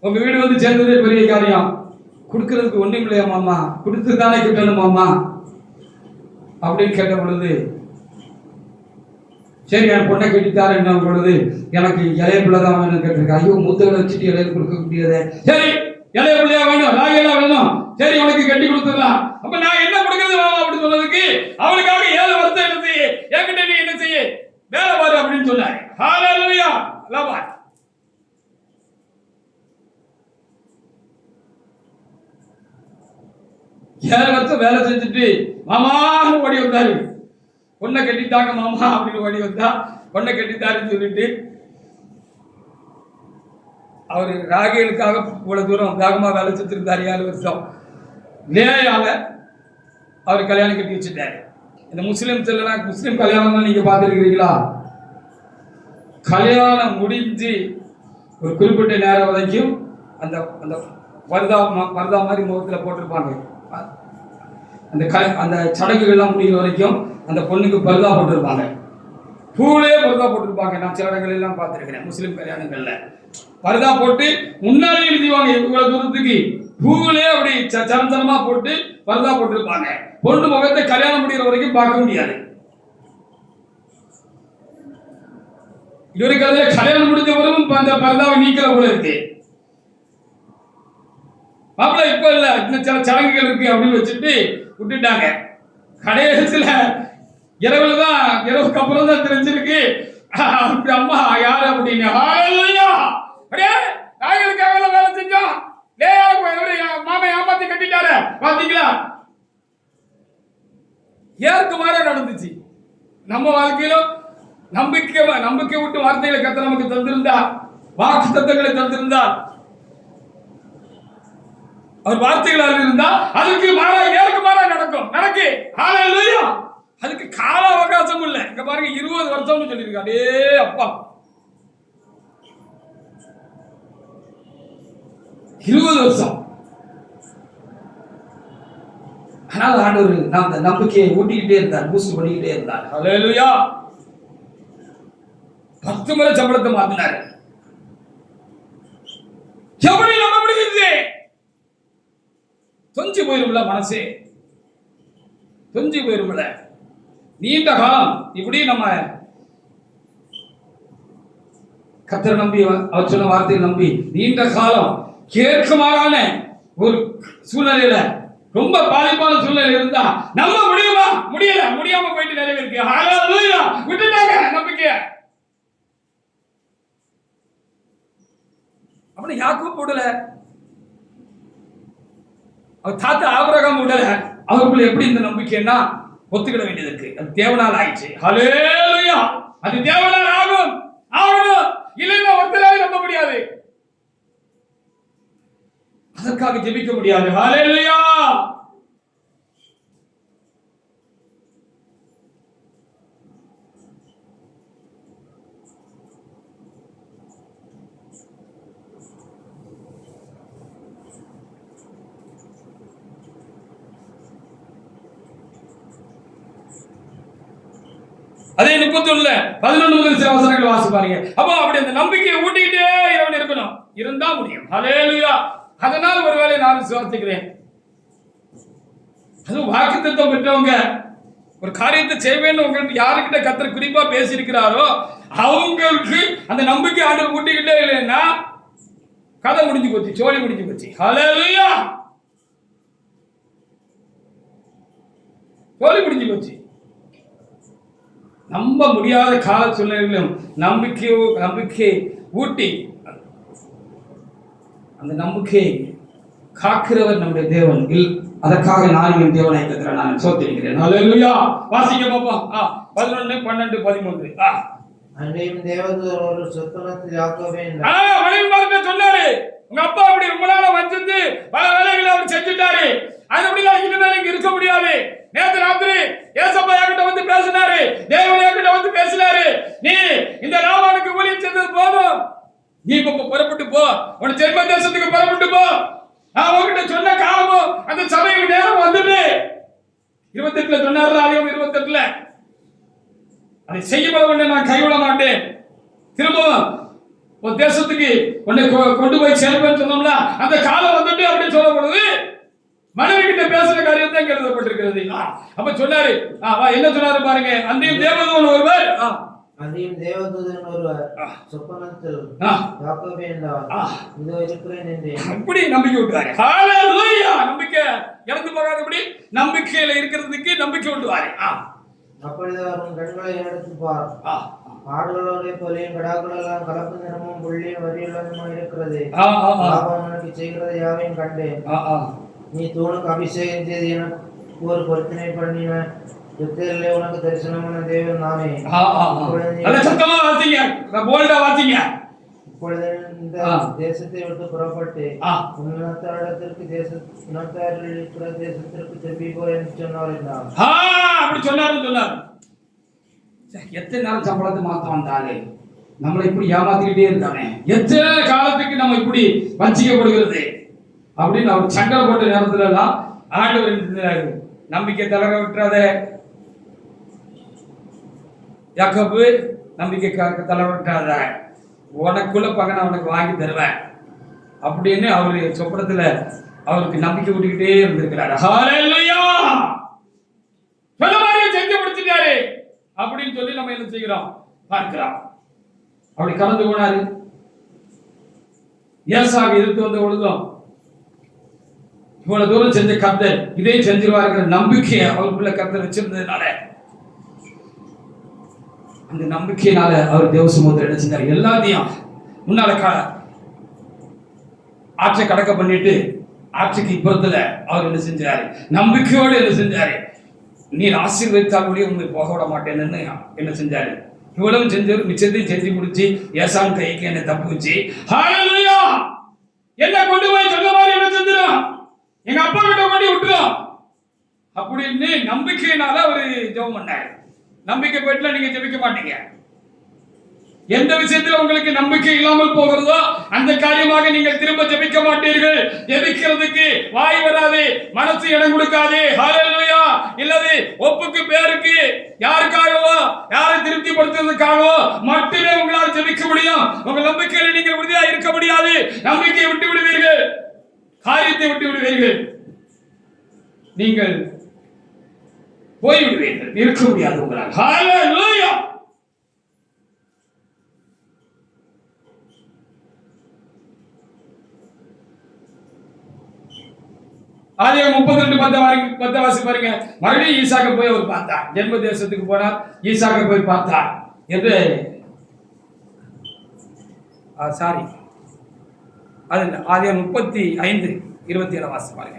உங்க வீடு வந்து சேர்ந்ததே பெரிய காரியம், கொடுக்கறதுக்கு ஒண்ணும் இல்லையா மாமா, கொடுத்து தானே கிட்டணும் மாமா அப்படின்னு கேட்ட பொழுது, சரி என் பொண்ணை கட்டித்தாரு என்ன பொழுது, எனக்கு இளைய பிள்ளை தான் வேணும் கேட்டிருக்கேன். ஐயோ மூத்தவளை வச்சுட்டு இளைய கொடுக்க முடியாது. சரி இளைய பிள்ளையா வேணும், ராகேலா வேணும், சரி உனக்கு கட்டி கொடுத்துடலாம். அப்ப நான் என்ன கொடுக்கறது மாமா அப்படின்னு சொன்னதுக்கு, அவளுக்காக 7 வருஷம் என்ன செய்ய, என்கிட்ட நீ என்ன செய்ய, வேலை பாரு அப்படின்னு சொன்னாரு. ஹalleluya. லவா 7 வருஷம் வேலை செஞ்சுட்டு மாமான்னு ஓடி வந்தாரு. பொண்ணை கட்டித்தாங்க மாமா அப்படின்னு ஓடி வந்தா, பொண்ணை கட்டித்தாருன்னு சொல்லிட்டு அவரு ராகேலுக்காக இவ்வளவு தூரம் வேகமா வேலை செஞ்சிருந்தாரு. 7 வருஷம் லேயால அவர் கல்யாணம் கட்டி வச்சுட்டாரு. இந்த முஸ்லிம் கல்யாணம் தான் நீங்க பார்த்துருக்கிறீங்களா? கல்யாணம் முடிஞ்சு ஒரு குறிப்பிட்ட நேரம் வரைக்கும் அந்த அந்த பர்தா மாதிரி முகத்தில் போட்டிருப்பாங்க. அந்த சடங்குகள்லாம் முடிகிற வரைக்கும் அந்த பொண்ணுக்கு பர்தா போட்டிருப்பாங்க, பூலே பர்தா போட்டிருப்பாங்க. நான் சில இடங்கள் எல்லாம் பார்த்துருக்கிறேன் முஸ்லிம் கல்யாணங்கள்ல. பர்தா போட்டு முன்னாடி எழுதிவாங்க, இவ்வளவு தூரத்துக்கு பூவிலே அப்படி சரஞ்சரமா போட்டு பர்தா போட்டிருப்பாங்க. பொண்ணு முகத்தை கல்யாணம் முடிகிற வரைக்கும் பார்க்க முடியாது. இவருக்கு அதுல கல்யாணம் முடிஞ்ச வரைக்கும் அந்த பர்தாவை நீக்கிற போல இருக்கு. மாப்பிள்ள இப்ப இல்ல, இன்னும் சில சடங்குகள் இருக்கு அப்படின்னு வச்சுட்டு விட்டுட்டாங்க. கடைசியில இரவுக்கு அப்புறம் தான் தெரிஞ்சிருக்கு அம்மா யாரு அப்படின்னு. ராகேலுக்காக வேலை செஞ்சோம், மாமா ஏமாத்தி கட்டிட்டாரு பாத்தீங்களா? ஏற்கு மாற நடந்துச்சு. நம்ம வாழ்க்கையிலும் நம்பிக்கை விட்டு வார்த்தைகளை கத்த நமக்கு தந்திருந்தா, வாக்கு தத்தங்களை தந்திருந்தா, அவர் வார்த்தைகளாக இருந்தா அதுக்கு மாறா ஏற்கு மாறா நடக்கு. ஹalleluya. அதுக்கு கால அவகாசம் இல்லை. இங்க பாருங்க 20 வருஷம்னு சொல்லியிருக்காரு. அப்பா 20 வருஷம். ஆனால் ஆண்டவர் அந்த நம்பிக்கையை ஊட்டிக்கிட்டே இருந்தார், பூஸ்ட் பண்ணிக்கிட்டே இருந்தார். ஹalleluya. 10 முறை சம்பளத்தை மாத்தினாரு. எப்படி நம்ப முடியுது? தொஞ்சி போயிரும்ல மனசே, தொஞ்சி போயிரும்ல. நீண்ட காலம் இப்படி நம்ம கர்த்தரை நம்பி, அவர் சொன்ன வார்த்தையை நம்பி நீண்ட காலம் கேட்குமாறான ஒரு சூழ்நிலையில, ரொம்ப பாதிப்பான சூழ்நிலை இருந்தா நம்ம முடியுமா? முடியாம போயிட்டு நிறைய இருக்கு. ஹalleluya. விட்டுட்டாங்க நம்பிக்கைய. அப்படி யாக்கோபு விடல, அவர் தாத்தா ஆபிரகாம் விடல. அவருக்குள்ள எப்படி இந்த நம்பிக்கைன்னா, ஒத்துக்கிட வேண்டியது இருக்கு. அது தேவனால் ஆயிடுச்சு. ஹல்லேலூயா. அது தேவனால் ஆகும். ஆகணும். இல்லைன்னா ஒருத்தரால நம்ப முடியாது. அதற்காக ஜெபிக்க முடியாது. ஹல்லேலூயா. அதே 31 11 முதல் சில வசனங்கள் வாசி பாருங்க. அப்போ அப்படி அந்த நம்பிக்கையை ஊட்டிக்கிட்டே இறைவன் இருக்கணும். இருந்தா முடியும். ஹல்லேலூயா. அதனால் ஒருவேளை நான் விசுவாசிக்கிறேன். அது வாக்குத்தத்தம் பெற்றவங்க ஒரு காரியத்தை செய்வேன்னு உங்களுக்கு யாருக்கிட்ட கர்த்தர் குறிப்பா பேசியிருக்கிறாரோ அவங்களுக்கு அந்த நம்பிக்கை ஆண்டவர் ஊட்டிக்கிட்டே இல்லைன்னா கதை முடிஞ்சு போச்சு, சோழி முடிஞ்சு போச்சு. ஹல்லேலூயா. சோழி முடிஞ்சு போச்சு. நம்ப முடியாத கால சூழ்நிலையிலும் நம்பிக்கை ஊட்டி அந்த நம்பிக்கையை காக்கிறவர் நம்முடைய தேவன். அதற்காக நான் என் தேவனை நான் சோத்திருக்கிறேன். ஹல்லேலூயா. வாசிக்க பாப்போம். 11 12 13. அன்றையும் தேவதூதன் ஒரு சொப்பனத்தில் யாக்கோபே சொன்னாரு, உங்க அப்பா அப்படி ரொம்ப நாளா வச்சிருந்து பல வேலைகளை அவர் செஞ்சுட்டாரு. அது அப்படிலாம் இனிமேல் இங்க இருக்க முடியாது. நேற்று ராத்திரி ஏசப்பா என்கிட்ட வந்து பேசினாரு, தேவன் என்கிட்ட வந்து பேசினாரு, நீ இந்த ராமானுக்கு ஊழியம் செஞ்சது போதும், நீ இப்ப புறப்பட்டு போ, உன் ஜென்ம தேசத்துக்கு புறப்பட்டு போ. நான் உங்ககிட்ட சொன்ன காலமும் அந்த சபைக்கு நேரம் வந்துட்டு 28 சொன்னாரு. அதிகம் 28 அதை செய்யப்பட நான் கைவிட மாட்டேன். திரும்பவும் ஒரு தேசத்துக்கு உன்னை கொண்டு போய் சேர்ப்பேன்னு சொன்னோம்ல, அந்த காலம் வந்துட்டு அப்படின்னு சொல்ல பொழுது மனைவி கிட்ட பேசுற காரியம் தான் எழுதப்பட்டிருக்கிறது. அப்ப சொன்னாரு, என்ன சொன்னாரு பாருங்க. அன்றையும் தேவதூதன் ஒருவர் சொப்பனத்தில் யாக்கோபே என்றார், இதோ இருக்கிறேன் என்றேன். அப்படி நம்பிக்கை விட்டுவாரு. ஹல்லேலூயா. நம்பிக்கை இறந்து போகாதபடி நம்பிக்கையில இருக்கிறதுக்கு நம்பிக்கை விட்டுவாரு. அப்பொழுது அவர் கண்களை எடுத்து பார், ஆடுகளோட போலையும் கடாக்களெல்லாம் கலப்பு நிறமும் புள்ளியும் வரியுள்ளதுமா இருக்கிறது. அவனுக்கு செய்கிறது யாவையும் கண்டேன். நீ தூணுக்கு அபிஷேகம் செய்து எனக்கு ஒரு பொருத்தனை பண்ணின உனக்கு தரிசனமான தேவன் நானே. இப்பொழுது இந்த தேசத்தை விட்டு புறப்பட்டு இனத்தாரிடத்திற்கு இனத்தாரில் இருக்கிற தேசத்திற்கு திரும்பி போய் என்று சொன்னார் என்றார். அப்படி சொன்னாரு. எத்தனை நாள் சம்பளத்தை மாத்த வந்தாலே நம்மளை இப்படி ஏமாத்திக்கிட்டே இருக்கானே, எத்தனை காலத்துக்கு நம்ம இப்படி வஞ்சிக்கப்படுகிறது அப்படின்னு அவர் சங்கட போட்ட நேரத்துல எல்லாம் ஆண்டவர் நம்பிக்கை தளர விட்டுறாத யாக்கோபு, நம்பிக்கை தளர விட்டுறாத, உனக்குள்ள பகனை அவனுக்கு வாங்கி தருவேன் அப்படின்னு அவரு சொப்பனத்துல அவருக்கு நம்பிக்கை விட்டுக்கிட்டே இருந்திருக்கிறாரு. ஹல்லேலூயா. சொல்ல மாதிரியே செஞ்சு முடிச்சுட்டாரு அப்படின்னு சொல்லி நம்ம என்ன செய்கிறோம் பார்க்கிறோம். அப்படி கலந்து போனாரு. ஏசாக எதிர்த்து வந்த பொழுதும் இவ்வளவு தூரம் செஞ்ச கர்த்தர் இதே செஞ்சிருவாருங்கிற நம்பிக்கையை அவருக்குள்ள கர்த்தர் வச்சிருந்ததுனால அந்த நம்பிக்கையினால அவர் தேவ சமூகத்தில் என்ன செஞ்சார், எல்லாத்தையும் முன்னால ஆற்றை கடக்க பண்ணிட்டு ஆற்றுக்கு இப்புறத்துல அவர் என்ன செஞ்சாரு, நம்பிக்கையோடு என்ன செஞ்சாரு, நீர் ஆசீர்வதித்தால் உண்மை போக விட மாட்டேன்னு என்ன செஞ்சாரு, இவ்வளவு செஞ்சவர் மிச்சத்தையும் செஞ்சு முடிச்சு ஏசான் கைக்கு என்னை தப்பு வச்சு ஹல்லேலூயா என்ன கொண்டு போய் சொன்ன மாதிரி என்ன செஞ்சிடும், எங்க அப்பா கிட்ட கொண்டு விட்டுரும் அப்படின்னு நம்பிக்கையினால அவரு ஜெபம் பண்ணாரு. நம்பிக்கை போயிட்டுல நீங்க ஜெபிக்க மாட்டீங்க. எந்த விஷயத்துல உங்களுக்கு நம்பிக்கை இல்லாமல் போகிறதோ அந்த காரியமாக நீங்கள் திரும்ப ஜெபிக்க மாட்டீர்கள். ஜெபிக்கிறதுக்கு வாய் வராது, மனசு இடம் கொடுக்காது. ஹல்லேலூயா. இல்லது ஒப்புக்கு பேருக்கு யாருக்காகவோ யாரை திருப்திப்படுத்துறதுக்காகவோ மட்டுமே உங்களால் ஜெபிக்க முடியும். உங்கள் நம்பிக்கையில நீங்கள் உறுதியா இருக்க முடியாது. நம்பிக்கையை விட்டு விடுவீர்கள், காரியத்தை விட்டு விடுவீர்கள், நீங்கள் போய்விடுவீர்கள், இருக்க முடியாது உங்களால். ஹல்லேலூயா. ஆதியாகமம் 32:10 வாசி பாருங்க. மறுபடியும் ஈசாக்க போய் அவர் பார்த்தார், ஜென்ம தேசத்துக்கு போனார், ஈசாக்க போய் பார்த்தார் என்று சாரி அது ஆதியாகமம் 35:27 வாசி பாருங்க.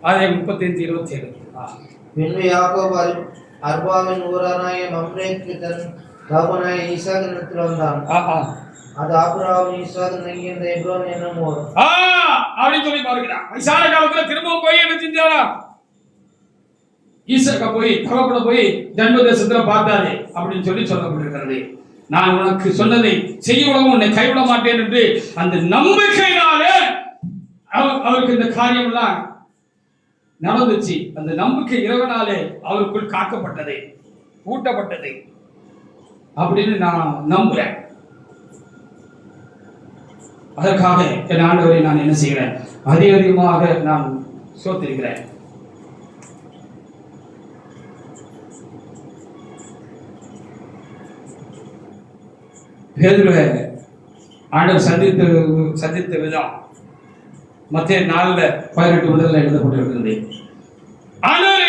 அதே 35:27. பின்பு யாக்கோபு அர்பாவின் ஊரானாகிய மம்ரேக்கு தன் தகப்பனாகிய ஈசாக்கினிடத்தில் வந்தான். அது ஆபிரகாம் ஈசாக்கு தங்கியிருந்த எப்ரோன் என்னும் ஊர். அப்படின்னு சொல்லி பாருகிறான். வயசான காலத்துல திரும்பவும் போய் என்ன செஞ்சாரா? ஈசாக்க போய் தகப்பனை போய் ஜன்ம தேசத்துல பார்த்தாரு அப்படின்னு சொல்லி சொல்லப்பட்டிருக்கிறது. நான் உனக்கு சொன்னதை செய்யவும் உன்னை கைவிட மாட்டேன் என்று அந்த நம்பிக்கையினாலே அவருக்கு இந்த காரியம் எல்லாம் நடந்துச்சு. அந்த நம்பிக்கை இறைவனாலே அவருக்குள் காக்கப்பட்டது, ஊட்டப்பட்டது அப்படின்னு நான் நம்புறேன். அதற்காக என் ஆண்டவரை நான் என்ன செய்கிறேன்? அதிகமாக நான் சோத்திருக்கிறேன். பேதுருவை ஆண்டவர் சந்தித்த விதம் மத்திய 4:18 எழுதப்பட்டிருக்கிறது. ஆண்டவர்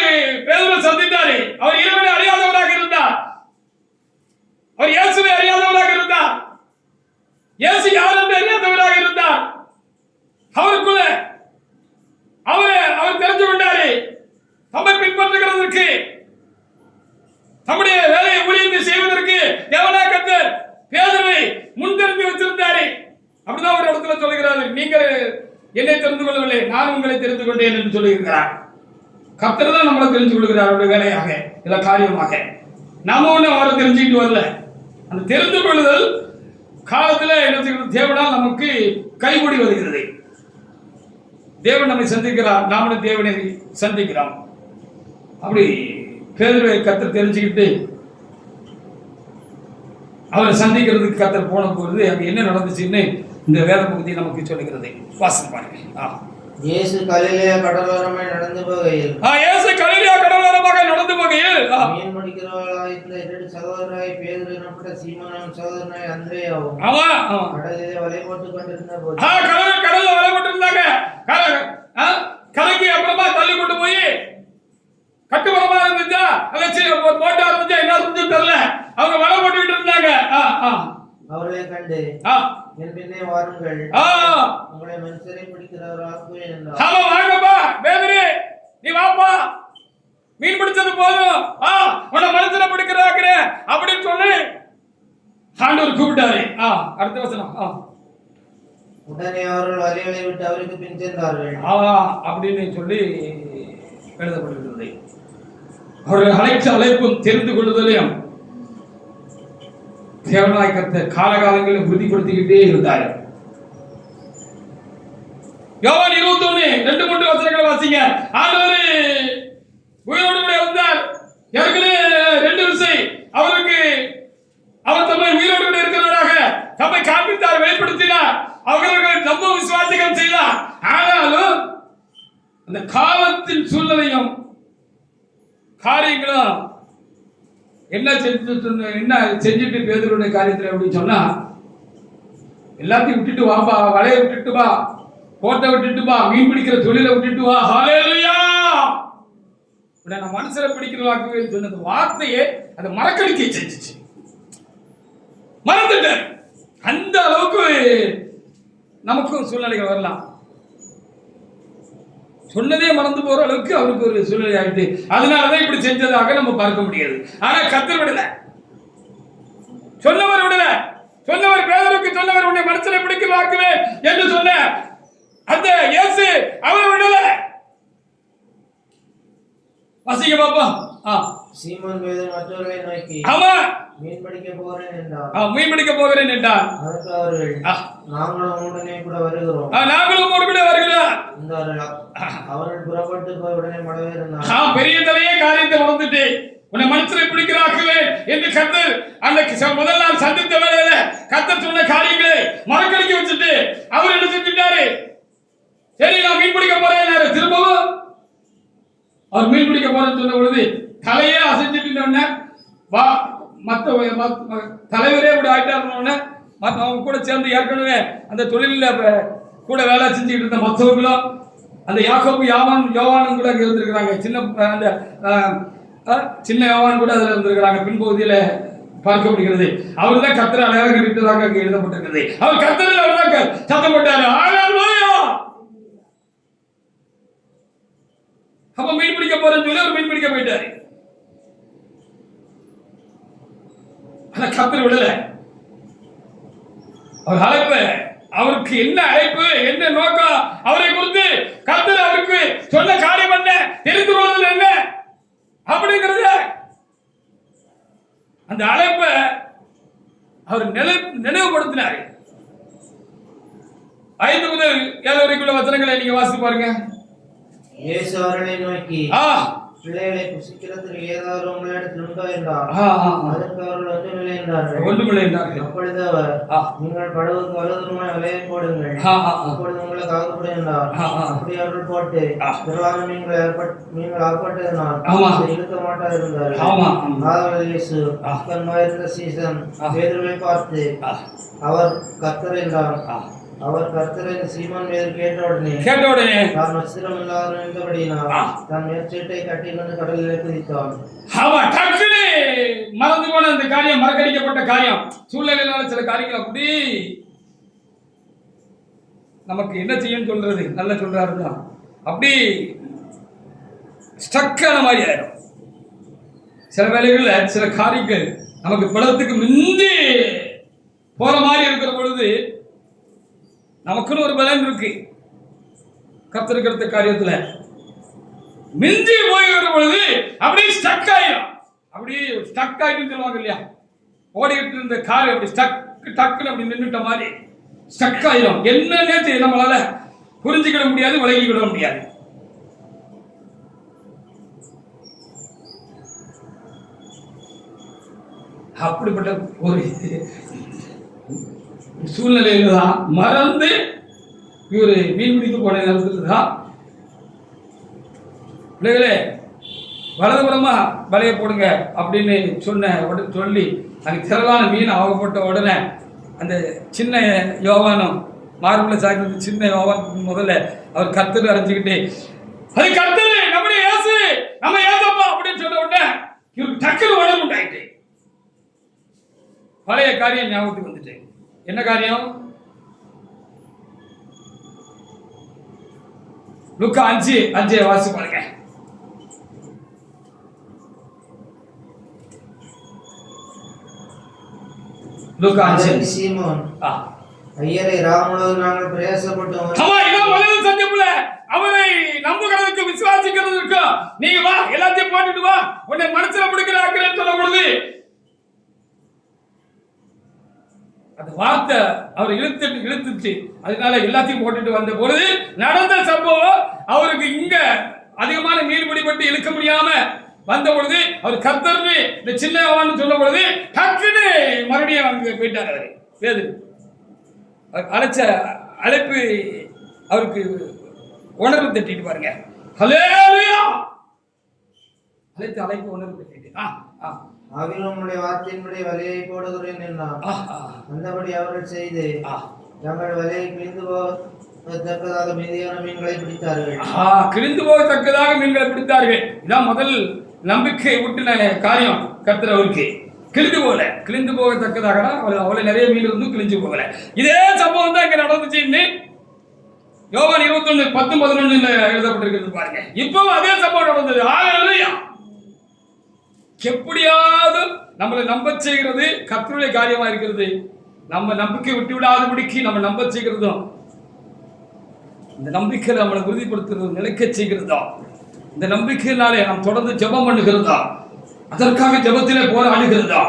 பேதுருவை சந்தித்தாரு. அவர் இறைவனை அறியாதவராக இருந்தார். அவர் இயேசுவை அறியாதவராக இருந்தார். இயேசு யார் என்று அறியாதவராக இருந்தார். அவருக்குள்ள அவர் தெரிஞ்சு கொண்டாரு. தம்மை பின்பற்றுகிறதற்கு, தம்முடைய வேலையை ஊழியத்தை செய்வதற்கு தேவனாக கர்த்தர் பேதுருவை முன்தெரிந்து வச்சிருந்தாரு. அப்படிதான் ஒரு இடத்துல சொல்லுகிறாரு, நீங்கள் என்னை தெரிந்து கொள்ளவில்லை, நான் உங்களை தெரிந்து கொண்டேன் என்று சொல்லுகிறார். கர்த்தர் தான் நம்மளை தெரிஞ்சு கொள்கிறார். அவருடைய வேலையாக இல்ல காரியமாக நாம ஒண்ணு அவரை தெரிஞ்சுக்கிட்டு வரல. அந்த தெரிந்து கொள்ளுதல் காலத்துல என்ன செய்கிறது? தேவனால் நமக்கு கைகூடி வருகிறது. தேவன் நம்மை சந்திக்கிறார், நாமளும் தேவனை சந்திக்கிறோம். அப்படி பேதுருவை கர்த்தர் தெரிஞ்சுக்கிட்டு அவரை சந்திக்கிறதுக்கு கர்த்தர் போன பொழுது அங்க என்ன நடந்துச்சுன்னு இந்த வேத பகுதி நமக்கு சொல்லுகிறது. வாசனை பாருங்க. இயேசு கலிலேயா கடலோரமாய் நடந்து போகையில் மீன் பிடிக்கிறவர்களாய் இருந்த 2 சகோதரராய் பேதுரு எனப்பட்ட சீமோனும் சகோதரனாய் அந்திரேயாவும் கடலிலே வலை போட்டுக் கொண்டிருந்த போது கடல்ல வலை போட்டிருந்தாங்க. கரைக்கு அப்புறமா தள்ளி கொண்டு போய் கட்டுமரமா இருந்துச்சா போட்டா இருந்துச்சா என்ன இருந்துச்சு தெரியல. அவங்க வலை போட்டுக்கிட்டு இருந்தாங்க. அவர்களை கண்டு என் பின்னே வாருங்கள், உங்களை மனுஷரை பிடிக்கிறவராக்குவேன் என்றார். வாங்கப்பா பேதுரு, நீ வாப்பா, மீன் பிடிச்சது போதும், உன்னை மனுஷரை பிடிக்கிறாக்குறேன் அப்படின்னு சொல்லி ஆண்டவர் கூப்பிட்டாரு. அடுத்த வசனம். உடனே அவர்கள் வலைகளை விட்டு அவருக்கு பின் சென்றார்கள் அப்படின்னு சொல்லி எழுதப்பட்டிருக்கிறது. அவர்கள் அழைப்பும் தெரிந்து கொள்ளுதலையும் தேவனாய் கர்த்தர் காலகாலங்களில் உறுதிப்படுத்திக்கிட்டே இருந்தார். யோவான் 21:2-3 வசனங்களை வாசிங்க. ஆண்டவர் உயிரோடு கூட இருந்தார். ஏற்கனவே 2 விஷயம் அவருக்கு அவர் தம்மை உயிரோடு கூட இருக்கிறவராக தம்மை காண்பித்தார், வெளிப்படுத்தினார். அவர்கள் நம்ப விசுவாசிகள் செய்தார். ஆனாலும் அந்த காலத்தின் சூழ்நிலையும் காரியங்களும் என்ன செஞ்சுட்டு பேதுருடைய காரியத்தில் அப்படின்னு சொன்னா, எல்லாத்தையும் விட்டுட்டு வாப்பா, வலையை விட்டுட்டு வா, கோட்டை விட்டுட்டு வா, மீன் பிடிக்கிற தொழிலை விட்டுட்டு வா. ஹல்லேலூயா. நான் மனுஷரை பிடிக்கிறவாக்கு சொன்ன வார்த்தையே அதை மறக்கடிக்க செஞ்சிச்சு. மறந்துட்டேன். அந்த அளவுக்கு நமக்கும் சூழ்நிலைகள் வரலாம். சொன்னதே மறந்து போற அளவுக்கு அவருக்கு ஒரு சூழ்நிலை ஆயிட்டு, அதனாலதான் இப்படி செஞ்சதாக நம்ம பார்க்க முடியாது. ஆனா கர்த்தர் விடல, சொன்னவர் விடல. சொன்னவர் பேதுருக்கு சொன்னவர் உன்னை மனுஷனை பிடிக்கலாக்குவேன் என்று சொன்ன அந்த இயேசு அவரை விடல. வாசிங்க பாப்பா. சீமோன் பேதுரு மற்றவர்களை நோக்கி, ஆமா, மீன் பிடிக்க போகிறேன் என்றார். மீன் பிடிக்க போகிறேன் என்றார். அதற்கு அவர்கள், நாங்களும் உடனே கூட வருகிறோம். நாங்களும் கூட வருகிறோம். அவர்கள் புறப்பட்டு போய் உடனே மடவே இருந்தார். பெரிய தலையே காரியத்தை மறந்துட்டு உன்னை மனுஷனை பிடிக்கிறாக்குவேன் என்று கர்த்தர் அந்த முதல் நாள் சந்தித்த வேளையில கர்த்தர் சொன்ன காரியங்களை மறக்கடிக்க வச்சுட்டு அவர் என்ன செஞ்சுட்டாரு? சரி, நான் மீன் பிடிக்க போறேன். திரும்பவும் அவர் மீன் பிடிக்க போறேன்னு சொன்ன பொழுது தலையே அசைஞ்சிட்டு வா, மற்ற தலைவரே இப்படி ஆயிட்டாருன்னு அவங்க கூட சேர்ந்து ஏற்கனவே அந்த தொழிலில் கூட வேலை செஞ்சுக்கிட்டு இருந்த மற்றவர்களும் அந்த யாக்கோபு யோவானும் கூட அங்கே இருந்திருக்கிறாங்க. சின்ன யோவான் கூட அதில் இருந்திருக்கிறாங்க. பின்பகுதியில் பார்க்க முடிகிறது. அவர் தான் கர்த்தரை அடையாளம் கட்டிட்டதாக அங்கே எழுதப்பட்டிருக்கிறது. அவர் கர்த்தரில் அவர் தான் சத்தம் போட்டாரு. அப்ப மீன் பிடிக்க போறேன்னு சொல்லி அவர் மீன் பிடிக்க போயிட்டாரு. ஆனா கர்த்தர் விடல. அவர் அழைப்பு, அவருக்கு என்ன அழைப்பு, என்ன நோக்கம், அவரை குறித்து கர்த்தர் அவருக்கு சொன்ன காரியம் என்ன, தெரிந்து கொள்வது என்ன அப்படிங்கிறத, அந்த அழைப்பை அவர் நினைவுபடுத்தினார். 5 முதல் 7 வரைக்குள்ள வசனங்களை நீங்க வாசித்து பாருங்க. இயேசு அவர்களை நோக்கி, பிள்ளைகளை புசிக்கிறதுக்கு ஏதாவது உங்களிடத்தில் உண்டோ என்றார். அதற்கு அவர்கள் ஒன்றுமில்லை என்றார்கள். அப்பொழுது அவர், நீங்கள் படகுக்கு வலதுபுறமாய் வலையை போடுங்கள், அப்பொழுது உங்களுக்கு ஆகப்படும் என்றார். அப்படி அவர்கள் போட்டு பெருவான நீங்கள் அகப்பட்டதினால் இழுக்க மாட்டாதிருந்தார்கள். ஆதலால் இயேசு தன்மாயிருந்த சீசன் பேதுருவை பார்த்து, அவர் கர்த்தர் என்றார். அவர் கர்த்தரை சீமோன் பேதுரு கேட்டவுடனே தான் வஸ்திரம் இல்லாதவன் என்றபடியினால் தன் மேற்சீட்டை கட்டிக்கொண்டு கடலிலே குதித்தான். அவன் டக்குனு மறந்து போன அந்த காரியம், மறக்கடிக்கப்பட்ட காரியம், சூழ்நிலையினால சில காரியங்கள் அப்படி நமக்கு என்ன செய்யும் சொல்றது, நல்லா சொல்றாருன்னா அப்படி ஸ்டக்கான மாதிரி ஆயிடும். சில வேளைகளில் சில காரியங்கள் நமக்கு பலத்துக்கு மிஞ்சி போற மாதிரி இருக்கிற பொழுது நமக்குன்னு ஒரு பலன் இருக்கு. கர்த்தருக்கிற காரியத்துல மிஞ்சி போய் வர பொழுது அப்படியே ஸ்டக் ஆயிடும். அப்படியே ஸ்டக் ஆயிட்டு சொல்லுவாங்க இல்லையா, ஓடிக்கிட்டு இருந்த கார் அப்படி டக்குன்னு அப்படி நின்றுட்ட மாதிரி ஸ்டக் ஆயிடும். என்னன்னே தெரியும், நம்மளால புரிஞ்சுக்கிட முடியாது, விளங்கிக்கிட முடியாது. அப்படிப்பட்ட ஒரு சூழ்நிலையில தான் மறந்து இவரு மீன் பிடிக்க போன நேரத்தில் தான் பிள்ளைகளே வலதுபுறமா வலையை போடுங்க அப்படின்னு சொல்லி அங்கே திரளான மீன் ஆகப்பட்ட உடனே அந்த சின்ன யோவானம் மார்பில் சாய்ந்த சின்ன யோவான் முதல்ல அவர் கர்த்தர் அரைஞ்சிக்கிட்டு, அது கர்த்தர் நம்முடைய இயேசு, நம்ம ஏசப்பா அப்படின்னு சொன்ன உடனே இவருக்கு டக்குனு உடம்பு உண்டாயிட்டு பழைய காரியம் ஞாபகத்துக்கு வந்துட்டு. என்ன காரியம்? லூக்கா 5:5 வாசி பாருங்க. லூக்கா 5. சீமோன், ஐயரே ராமுழுவதும் நாங்கள் பிரயாசப்பட்டோம். முதல் சந்திப்புல அவரை நம்புகிறதுக்கு விசுவாசிக்கிறதுக்கு நீங்க வா, எல்லாத்தையும் போட்டுட்டு வா, உன்னை மனசுல பிடிக்கிறாங்க சொல்ல பொழுது அந்த வார்த்தை அவர் இழுத்துச்சு. அதனால எல்லாத்தையும் போட்டுட்டு வந்த பொழுது நடந்த சம்பவம், அவருக்கு இங்க அதிகமான மீன் பிடிபட்டு இழுக்க முடியாம வந்த பொழுது அவர் கர்த்தர்னு இந்த சின்னவான்னு சொல்ல பொழுது டக்குன்னு மறுபடியும் அங்க போயிட்டார். அவரு வேது அழைச்ச அழைப்பு அவருக்கு உணர்வு தட்டிட்டு பாருங்க. ஹல்லேலூயா, அழைப்பு உணர்வு தட்டிட்டு ஆவிலோனுடைய வார்த்தையின்படி வலையை போடுகிறேன் என்றான். அந்தபடி அவர்கள் செய்து தங்கள் வலையை கிழிந்து போகத்தக்கதாக மீதியான மீன்களை பிடித்தார்கள். கிழிந்து போகத்தக்கதாக மீன்களை பிடித்தார்கள். இதான் முதல் நம்பிக்கை ஊட்டின காரியம். கர்த்தர் அவருக்கு கிழிந்து போகத்தக்கதாக அவளை நிறைய மீன் இருந்தும் கிழிஞ்சு போகல. இதே சம்பவம் தான் இங்க நடந்துச்சுன்னு யோவான் 21:10-11 எழுதப்பட்டிருக்கிறது பாருங்க. இப்பவும் அதே சம்பவம் நடந்தது. ஹல்லேலூயா. எப்படியாவது நம்மளை நம்ப செய்கிறது கர்த்தருடைய காரியமா இருக்கிறது. நம்ம நம்பிக்கை விட்டு விடாதபடிக்கு நம்ம நம்ப செய்கிறதும், இந்த நம்பிக்கையில நம்மளை உறுதிப்படுத்துறது, நிலைக்க செய்கிறதா, இந்த நம்பிக்கையினாலே நாம் தொடர்ந்து ஜெபம் பண்ணுகிறதா, அதற்காக ஜெபத்திலே போராடுகிறதா,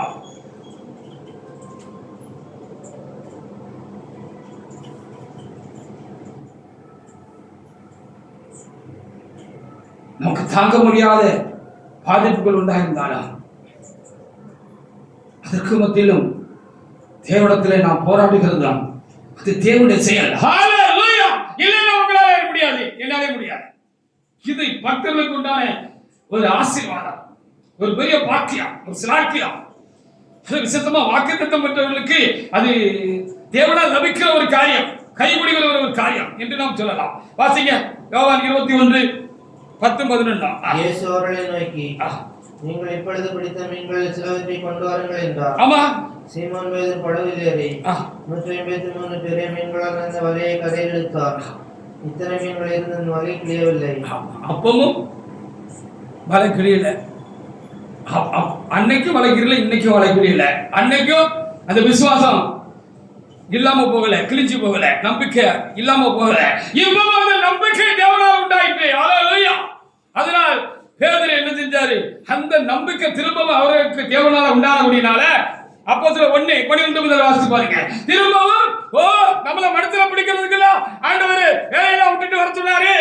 நமக்கு தாங்க முடியாத பாதிப்புகள் உண்டாயிருந்தாலும் அதற்கு மத்தியிலும் தேவனிடத்திலே நாம் போராடுகிறதாம். அது தேவனுடைய செயல். ஹல்லேலூயா. இல்லைன்னா உங்களால முடியாது, என்னாலே முடியாது. இது பக்தர்களுக்கு உண்டான ஒரு ஆசீர்வாதம், ஒரு பெரிய பாக்கியம், ஒரு சிலாக்கியம். அது விசேஷமா வாக்குத்தத்தம் பெற்றவர்களுக்கு அது தேவனால் லபிக்கிற ஒரு காரியம், கைபிடிக்கிற ஒரு காரியம் என்று நாம் சொல்லலாம். வாசிங்க யோவான் 21:10-11. இயேசு அவர்களை நோக்கி, நீங்கள் இப்பொழுது பிடித்த மீன்கள் சிலவற்றை கொண்டு வாருங்கள் என்றார். ஆமா, சீமோன் பேதுரு படவில் ஏறி 153 பெரிய மீன்களால் அந்த வலையை கரையில் இழுத்தார். இத்தனை மீன்கள் இருந்து வலை கிளியவில்லை. அப்பமும் வலை கிளியல. அன்னைக்கும் வலை கிளியல, இன்னைக்கும் வலை கிளியல. அன்னைக்கும் அந்த விசுவாசம் இல்லாம போகல, கிழிஞ்சு போகல, நம்பிக்கை இல்லாம போகல. இப்பவும் அந்த நம்பிக்கை தேவனால் உண்டாயிற்று. ஹல்லேலூயா. அதனால் பேதுரு என்ன செஞ்சாரு? அந்த நம்பிக்கை திரும்பவும் அவருக்கு தேவனால உண்டானபடினால அப்போஸ்தலர் 1:12 முதல் வாசிச்சு பாருங்க. திரும்பவும் நம்மள மனசுல பிடிக்கிறதுக்குல ஆண்டவர் வேலையெல்லாம் விட்டுட்டு வர சொன்னாரு.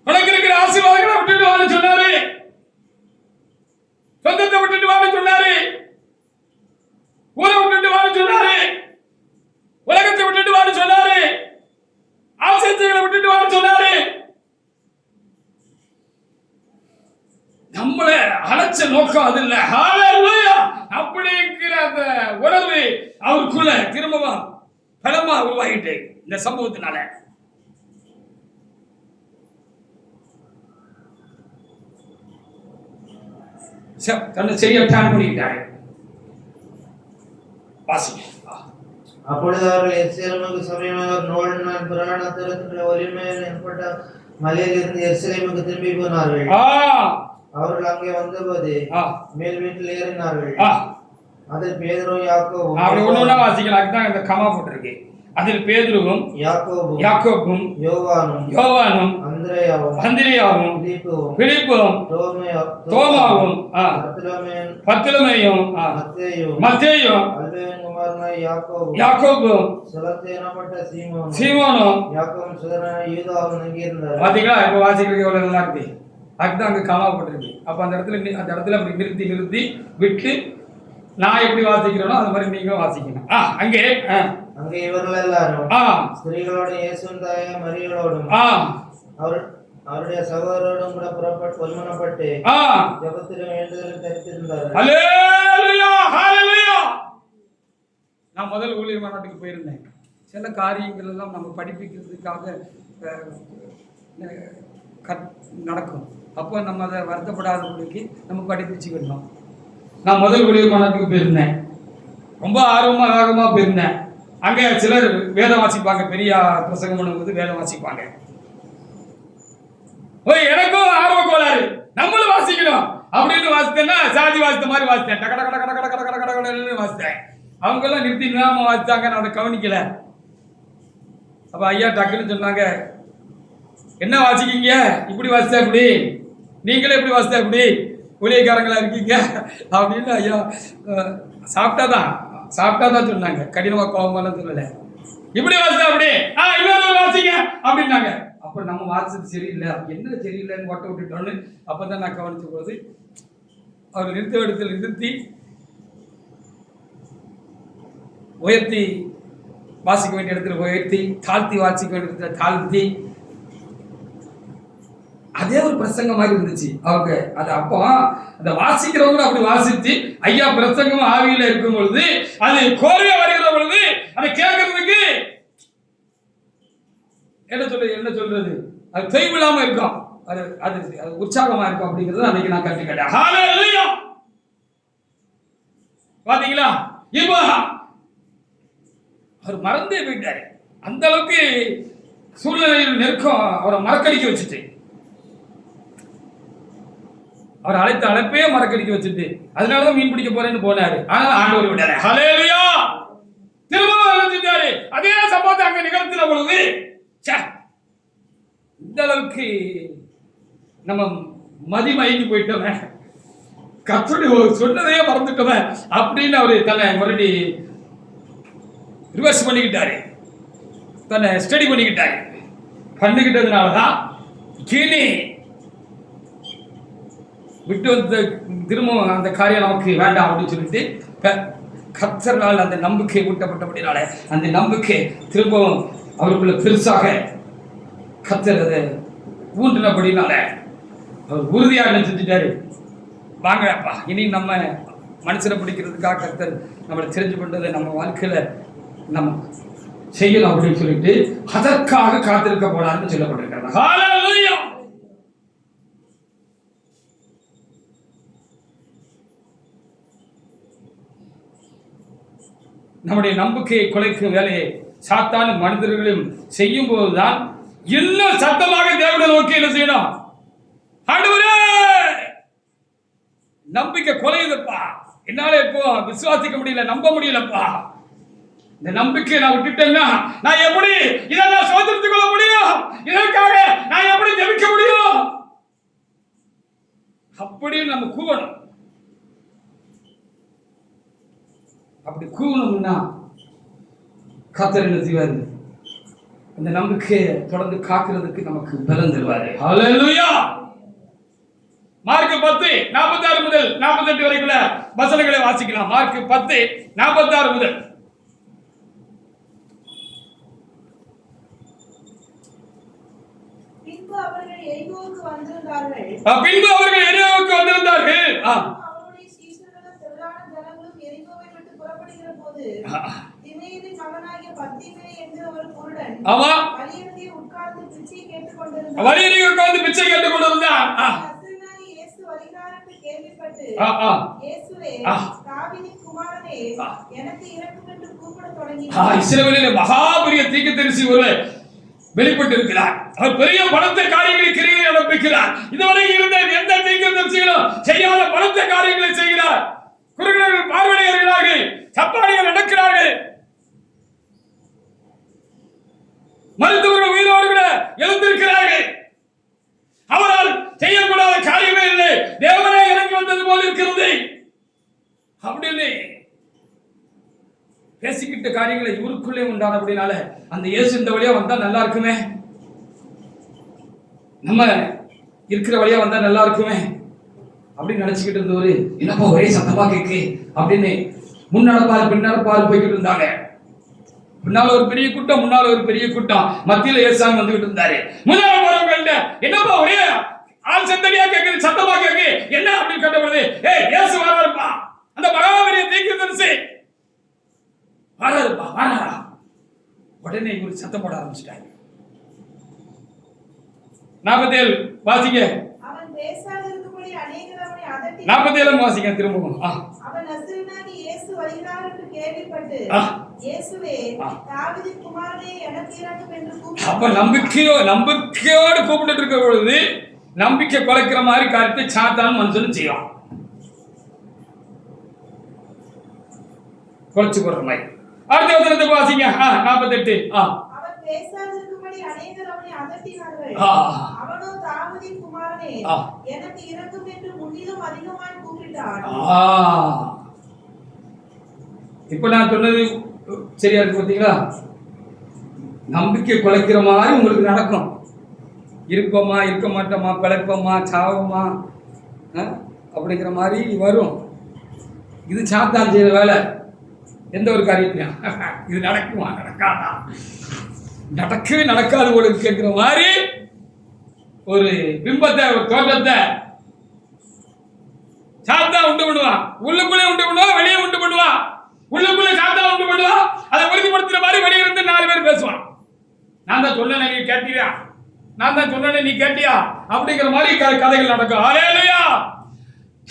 உனக்கு இருக்கிற ஆசீர்வாதங்களை விட்டுட்டு வான்னு சொன்னாரு. சொந்தத்தை விட்டுட்டு வான்னு சொன்னாரு. ஊரை விட்டுட்டு வான்னு சொன்னாரு. உலகத்தை விட்டுட்டு வான்னு சொன்னாரு. ஆசைகளை விட்டுட்டு வான்னு சொன்னாரு. நம்மள அழைச்ச நோக்கம் அது இல்ல. ஹல்லேலூயா. அப்படிங்கிற அந்த உணர்வு அவருக்குள்ள திரும்பவும் பலமா உருவாகிட்டு இந்த சம்பவத்தினால. தன்னை சரியா பிளான் பண்ணிக்கிட்டாரு. வாசிங்க. அப்பொழுது அவர்கள் எருசலேமுக்கு சமீபமாக 4 நாள் பிரயாணத்திற்கு ஒலிமேல் ஏற்பட்ட மலையில் இருந்து எருசலேமுக்கு திரும்பி போனார்கள். அவர்கள் அங்கே வந்தபோது மேல் வீட்டில் ஏறினார்கள். அதில் பேதுருவும் யாக்கோபும். அப்படி ஒண்ணு வாசிக்கலாம். அதுதான் இந்த கமா போட்டிருக்கு. அதில் பேதுருவும் யாக்கோபும் யோவானும் அந்திரேயாவும் பிலிப்பும் தோமாவும் பர்த்தலமேயும் மத்தேயும் யாக்கோபும் சீமோனும் பாத்தீங்களா? இப்ப வாசிக்கிறதுக்கு எவ்வளவு நல்லா இருக்கு. அதுதான் அங்க கமா போட்டிருக்கு. அப்ப அந்த இடத்துல அப்படி நிறுத்தி விட்டு நான் எப்படி வாசிக்கிறேனோ அது மாதிரி நீங்களும் வாசிக்கணும். அங்கே இவர்கள் எல்லாரும் ஸ்திரீகளோடும் இயேசுவின் தாயார் மரியாளோடும் அவருடைய சகோதரரோடும் கூட புறப்பட்டு ஒருமனப்பட்டு ஜெபத்திலும் வேண்டுதலும் தரித்திருந்தார்கள். ஹல்லேலூயா, ஹல்லேலூயா. நான் முதல் ஊழியர் மாநாட்டுக்கு போயிருந்தேன். சில காரியங்கள் எல்லாம் நம்ம படிப்பிக்கிறதுக்காக நடக்கும். அப்போ நம்ம அதை வருத்தப்படாதபடிக்கு நம்ம படிப்பிச்சுக்கணும். நான் முதல் ஊழியர் மாநாட்டுக்கு போயிருந்தேன். ரொம்ப ஆர்வமாக போயிருந்தேன். அங்கே சிலர் வேதம் வாசிப்பாங்க. பெரிய பிரசங்கம் பண்ணும்போது வேதம் வாசிப்பாங்க. எனக்கும் ஆர்வ கோளாறு, நம்மளும் வாசிக்கணும் அப்படின்னு வாசித்தேன்னா சாதி வாசித்த மாதிரி வாசித்தேன். டக டக டக டக டக டக டக வாசித்தேன். அவங்க எல்லாம் நிறுத்தி நிராம வாசித்தாங்க. நான் அதை கவனிக்கல. அப்ப ஐயா டக்குன்னு சொன்னாங்க, என்ன வாசிக்கீங்க? இப்படி வாசித்தா இப்படி, நீங்களே எப்படி வாசித்தா இப்படி, ஊழியக்காரங்களா இருக்கீங்க அப்படின்னு ஐயா சாப்பிட்டாதான் சொன்னாங்க. கடினமா கோபமாலாம் சொல்லல. இப்படி வாசித்தா அப்படி, இன்னொரு வாசிங்க அப்படின்னாங்க. அப்ப நம்ம வாசிச்சது சரியில்லை, என்ன சரியில்லைன்னு ஓட்ட விட்டுட்டோன்னு அப்பதான் நான் கவனிச்ச போது அவர் நிறுத்த இடத்துல நிறுத்தி உயர்த்தி வாசிக்க வேண்டிய இடத்துல உயர்த்தி, தாழ்த்தி வாசிக்க வேண்டிய இடத்துல தாழ்த்தி, அதே ஒரு பிரசங்கம் மாதிரி இருந்துச்சு அவங்க. அது அப்போ அந்த வாசிக்கிறவங்க அப்படி வாசிச்சு ஐயா பிரசங்கம் ஆவியில இருக்கும் பொழுது அது கோரியா வருகிற பொழுது அதை கேட்கறதுக்கு என்ன சொல்றது, அது தொய்வில்லாம இருக்கும். அது அது உற்சாகமா இருக்கும் அப்படிங்கறது அன்னைக்கு நான் கற்றுக்கிட்டேன். ஹல்லேலூயா. பாத்தீங்களா? இப்போ அவர் மறந்தே போயிட்டாரு. அந்த அளவுக்கு சூழ்நிலையில் நெருக்கம் அவரை மறக்கடிக்க வச்சுட்டு, அவர் அழைத்த அழைப்பே மறக்கடிக்க வச்சுட்டு, அதனாலதான் மீன் பிடிக்க போறேன்னு போனாரு. ஆனா ஆண்டவர் விட்டாரு. ஹல்லேலூயா. திரும்ப செஞ்சாரு. அதே சம்பவத்தை அங்க நிகழ்த்தின பொழுது இந்த அளவுக்கு நம்ம மதிமயங்கி போயிட்டோமே, கர்த்தருடைய சொன்னதையே மறந்துட்டோமே அப்படின்னு அவரு தன்னை மறுபடி ரிவர்ஸ் பண்ணிக்கிட்டாரு, தன்னை ஸ்டடி பண்ணிக்கிட்டாரு. பண்ணிக்கிட்டதுனாலதான் கீழே விட்டு வந்து திரும்ப அந்த காரியம் நமக்கு வேண்டாம் அப்படின்னு சொல்லிட்டு கர்த்தரால் அந்த நம்பிக்கை ஊட்டப்பட்டபடினால அந்த நம்பிக்கை திரும்பவும் அவருக்குள்ள பெருசாக கர்த்தர் அதை ஊன்றினபடினால அவர் உறுதியாக என்ன செஞ்சுட்டாரு, வாங்கப்பா இனி நம்ம மனுஷனை பிடிக்கிறதுக்காக கர்த்தர் நம்மளை தெரிஞ்சு கொண்டதை நம்ம வாழ்க்கையில நம்ம செய்யலாம் அப்படின்னு சொல்லிட்டு அதற்காக காத்திருக்க போனார்னு சொல்லப்பட்டிருக்கிறார். ஹல்லேலூயா. நம்முடைய நம்பிக்கையை குலைக்கும் வேலையை சாத்தானும் மனிதர்களும் செய்யும் போதுதான் இன்னும் சத்தமாக தேவனை நோக்கி என்ன செய்யணும்? ஆண்டவரே, நம்பிக்கை குறையுதுப்பா, என்னால இப்போ விசுவாசிக்க முடியல, நம்ப முடியலப்பா. இந்த நம்பிக்கையை நான் விட்டுட்டேன்னா நான் எப்படி இதெல்லாம் சோதரித்துக் கொள்ள முடியும்? இதற்காக நான் எப்படி ஜெபிக்க முடியும்? அப்படின்னு நம்ம கூவணும். அப்படி கூவணும்னா கர்த்தர் என்ன செய்வாரு? அந்த நம்பிக்கையை தொடர்ந்து காக்கிறதுக்கு நமக்கு பலன் தருவாரு. ஹல்லேலூயா. மார்க் 10:46 முதல் 48 வரைக்குள்ள வசனங்களை வாசிக்கலாம். மார்க் 10:46 முதல். பின்பு அவர்கள் எரிகோவுக்கு வந்திருந்தார்கள். அவருடைய சீஷர்களும் திரளான ஜனங்களும் எரிகோவை விட்டு புறப்படுகிற போது திமேயின் மகனாகிய பர்திமே என்ற ஒரு குருடன் வழியருகே உட்கார்ந்து பிச்சை கேட்டுக் கொண்டிருந்தான். நசரேயனாகிய இயேசு வருகிறார் என்று கேள்விப்பட்டு, இயேசுவே, தாவீதின் குமாரனே, எனக்கு இரக்கம் என்று கூப்பிடத் தொடங்கினார். இஸ்ரவேலிலே மகா பெரிய தீர்க்கதரிசி ஒருவர் வெளிப்பட்டு இருக்கிறார். அவர் பெரிய பலத்த காரியங்களை கிரியைகளை நடப்பிக்கிறார். இதுவரை இருந்த எந்த தீர்க்கதரிசிகளும் செய்யாத பலத்த காரியங்களை செய்கிறார். குருடர்கள் பார்வையடைகிறார்கள், சப்பானிகள் நடக்கிறார்கள், மருத்துவர்கள் உயிரோடு கூட எழுந்திருக்கிறார்கள். அவரால் செய்யக்கூடாத காரியமே இல்லை. தேவனே இறங்கி வந்தது போல இருக்கிறது அப்படின்னு பேசிக்கிட்ட காரியங்களை இவருக்குள்ளே உண்டான அப்படினால அந்த இயேசு இந்த வழியா வந்தா நல்லா இருக்குமே, நம்ம இருக்கிற வழியா வந்தா நல்லா இருக்குமே அப்படின்னு நினைச்சுக்கிட்டு இருந்தவரு, என்னப்பா ஒரே சத்தமா கேக்கு அப்படின்னு முன்னடப்பாரு பின்னடப்பாரு போய்கிட்டு இருந்தாங்க. பின்னால ஒரு பெரிய கூட்டம், முன்னால ஒரு பெரிய கூட்டம், மத்தியில இயேசுசாமி வந்துகிட்டு இருந்தாரு. முதல்ல வரவங்கள்ட்ட என்னப்பா ஒரே ஆள் சத்தடியா கேக்குது, சத்தமா கேக்கு என்ன அப்படின்னு கேட்டபொழுது, இயேசு வராருப்பா, அந்த மகாபெரிய தீர்க்கதரிசி வராருப்பா, வராரா. உடனே இவரு சத்தம் போட ஆரம்பிச்சிட்டாங்க. 47 வாசிங்க. அவன் பேசாதிருக்கும்படி அநேகர் அவனை அதட்டி 47 வாசிங்க திரும்பவும். அவன் நசரேயனாகிய இயேசு வருகிறார் என்று கேள்விப்பட்டு, இயேசுவே, தாவீதின் குமாரனே, எனக்கு இரக்கம் என்று கூப்பிட்டார். அப்ப நம்பிக்கையோடு கூப்பிட்டு இருக்க பொழுது நம்பிக்கை குலைக்கிற மாதிரி காரியத்தை சாத்தான் மனுஷனும் செய்வான், குலைச்சு போடுற மாதிரி. அடுத்த வசனத்துக்கு வாசிங்க. 48. அவன் பேசாதிருக்கும்படி அநேகர் அவனை அதட்டினார்கள். அவனோ தாவீதின் குமாரனே, எனக்கு இரக்கம் என்று முன்னிலும் அதிகமாய் கூப்பிட்டான். இப்ப நான் சொன்னது சரியா இருக்கு பார்த்தீங்களா? நம்பிக்கை குலைக்கிற மாதிரி உங்களுக்கு நடக்கும். இருப்போமா, இருக்க மாட்டோமா, பிழைப்போமா, சாவோமா அப்படிங்கிற மாதிரி வரும். இது சாத்தான் செய்யற வேலை. எந்த ஒரு காரியத்தையும் இது நடக்குமா, நடக்காதா, நடக்கவே நடக்காது போல கேட்கிற மாதிரி ஒரு பிம்பத்தை, ஒரு தோற்றத்தை சாத்தான் உண்டு பண்ணுவான். உள்ளுக்குள்ளே உண்டு பண்ணுவான், வெளியே உண்டு பண்ணுவான். உள்ளுக்குள்ளே சாத்தான் உண்டு பண்ணுவான், அதை உறுதிப்படுத்துற மாதிரி வெளியே இருந்து 4 பேர் பேசுவான். நான் தான் சொன்னேன், நீ கேட்டியா, நான் தான் சொன்னேன், நீ கேட்டியா அப்படிங்கிற மாதிரி கதைகள் நடக்கும். ஹல்லேலூயா.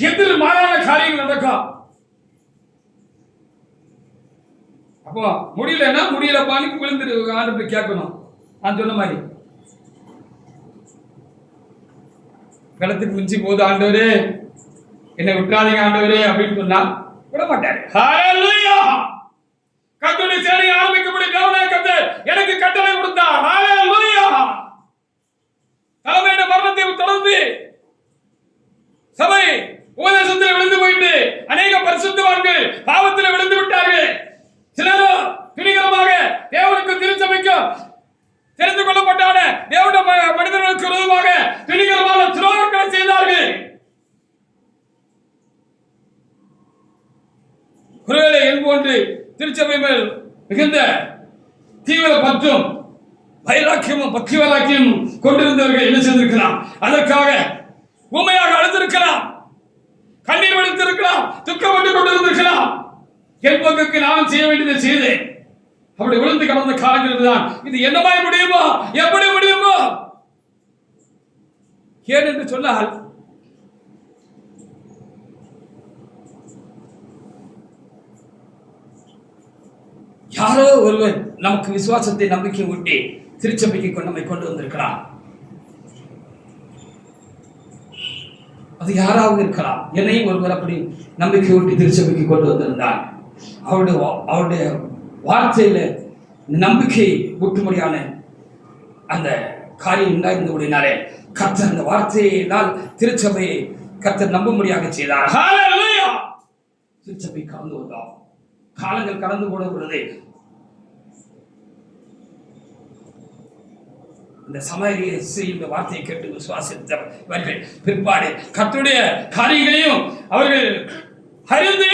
எதிர் மாறான காரியங்கள் நடக்கும். அப்போ முடியலன்னா முடியலப்பான்னு விழுந்துரு ஆண்டு கேட்கணும். நான் சொன்ன மாதிரி களத்துக்கு மிஞ்சி போது, ஆண்டவரே என்னை விட்டுறாதீங்க ஆண்டவரே அப்படின்னு சொன்னா விட மாட்டாரு. ஹல்லேலூயா. கர்த்தருடைய சேனை ஆரம்பிக்கப்படி தேவனாகிய கர்த்தர் எனக்கு கட்டளை கொடுத்தார். ஹல்லேலூயா. தலைமையிட மரணத்தை தொடர்ந்து சபை உபதேசத்தில் விழுந்து போயிட்டு அநேக பரிசுத்தவான்கள் பாவத்தில் விழுந்து விட்டார்கள். சிலரோ துணிகரமாக தேவனுக்கு திருச்சபைக்கும் தெரிந்து கொள்ளப்பட்டான தேவனுடைய மனிதர்களுக்கு விரோதமாக துணிகரமான துரோகங்களை செய்தார்கள். ஒருவேளை என்போன்று திருச்சபை மேல் மிகுந்த தீவிர பற்றும் வைராக்கியமும் பக்தி வைராக்கியமும் கொண்டிருந்தவர்கள் என்ன செய்திருக்கலாம்? அதற்காக ஊமையாக அழுந்திருக்கலாம், கண்ணீர் வடித்திருக்கலாம், துக்கப்பட்டு கொண்டிருந்திருக்கலாம். என் பங்குக்கு நான் செய்ய வேண்டியதை செய்தேன். அப்படி விழுந்து கடந்த காலங்களில் தான் இது என்னமாய் முடியுமோ, எப்படி முடியுமோ ஏன் என்று சொன்னால், யாரோ ஒருவர் நமக்கு விசுவாசத்தை நம்பிக்கை ஊட்டி திருச்சபைக்கு நம்மை கொண்டு வந்திருக்கிறார். அது யாராவது இருக்கலாம். என்னையும் ஒருவர் அப்படி நம்பிக்கை ஊட்டி திருச்சபைக்கு கொண்டு வந்திருந்தார். அவருடைய வார்த்தையில நம்பிக்கை ஊட்டும்படியான அந்த காரியம் உண்டாயிருந்தபடினாலே கர்த்தர் அந்த வார்த்தையினால் திருச்சபையை கர்த்தர் நம்பும்படியாக செய்தார். ஹல்லேலூயா! திருச்சபை கடந்து வந்தோம். காலங்கள் கடந்து போன பொழுது இந்த சமாரிய ஸ்திரீ இந்த வார்த்தையை கேட்டு விசுவாசித்தவர்கள் பிற்பாடு கர்த்தருடைய காரியங்களையும் அவர்கள் அறிந்து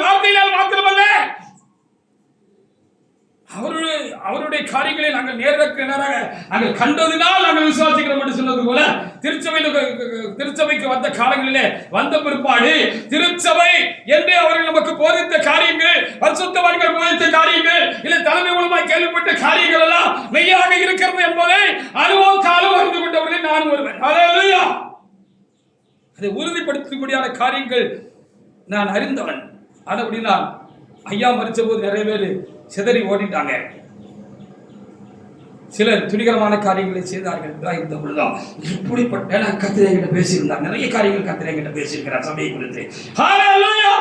வார்த்தையினால் மாத்திரமல்ல அவருடைய காரியங்களை நாங்கள் நேராக நாங்கள் கண்டதினால் நாங்கள் விசுவாசிக்கிறோம் என்று சொன்னது போல திருச்சபைக்கு வந்த காலங்களிலே வந்த பிற்பாடு திருச்சபை என்று அவர்கள் நமக்கு போதித்த காரியங்கள், பரிசுத்தவான்கள் போதித்த காரியங்கள், இல்லை தலைமை மூலமாக கேள்விப்பட்ட காரியங்கள் எல்லாம் மெய்யாக இருக்கிறது என்பதை அனுபவத்தாலும் அறிந்து கொண்டவர்கள் நான் ஒருவன். ஹல்லேலூயா! அதை உறுதிப்படுத்தக்கூடியான காரியங்கள் நான் அறிந்தவன். அப்படின்னா ஐயா மரிச்ச போது நிறைய பேர் சிதறி ஓடிட்டாங்க. சிலர் துணிகரமான காரியங்களை செய்தார்கள். இந்த பொழுதுதான் இப்படிப்பட்ட கர்த்தர் என்கிட்ட பேசியிருந்தார். நிறைய காரியங்கள் கர்த்தர் என்கிட்ட பேசியிருக்கிறார் சபையை குறித்து. ஹல்லேலூயா!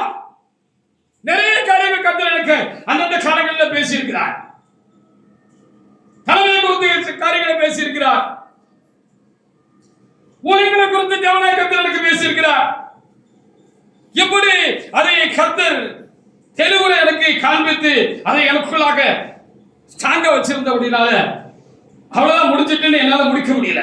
நிறைய காரியங்கள் கர்த்தர் எனக்கு அந்தந்த காலங்களில் பேசியிருக்கிறார். தலைமை குறித்து காரியங்களை பேசியிருக்கிறார். ஊழியர்களை குறித்து தேவனாய் கர்த்தர் எனக்கு பேசியிருக்கிறார். எப்படி அதை கர்த்தர் தெளிவுரை எனக்கு காண்பித்து அதை எனக்குள்ளாக ஸ்ட்ராங்க வச்சிருந்த அப்படினால அவ்வளவுதான் முடிஞ்சிட்டுன்னு என்னால முடிக்க முடியல.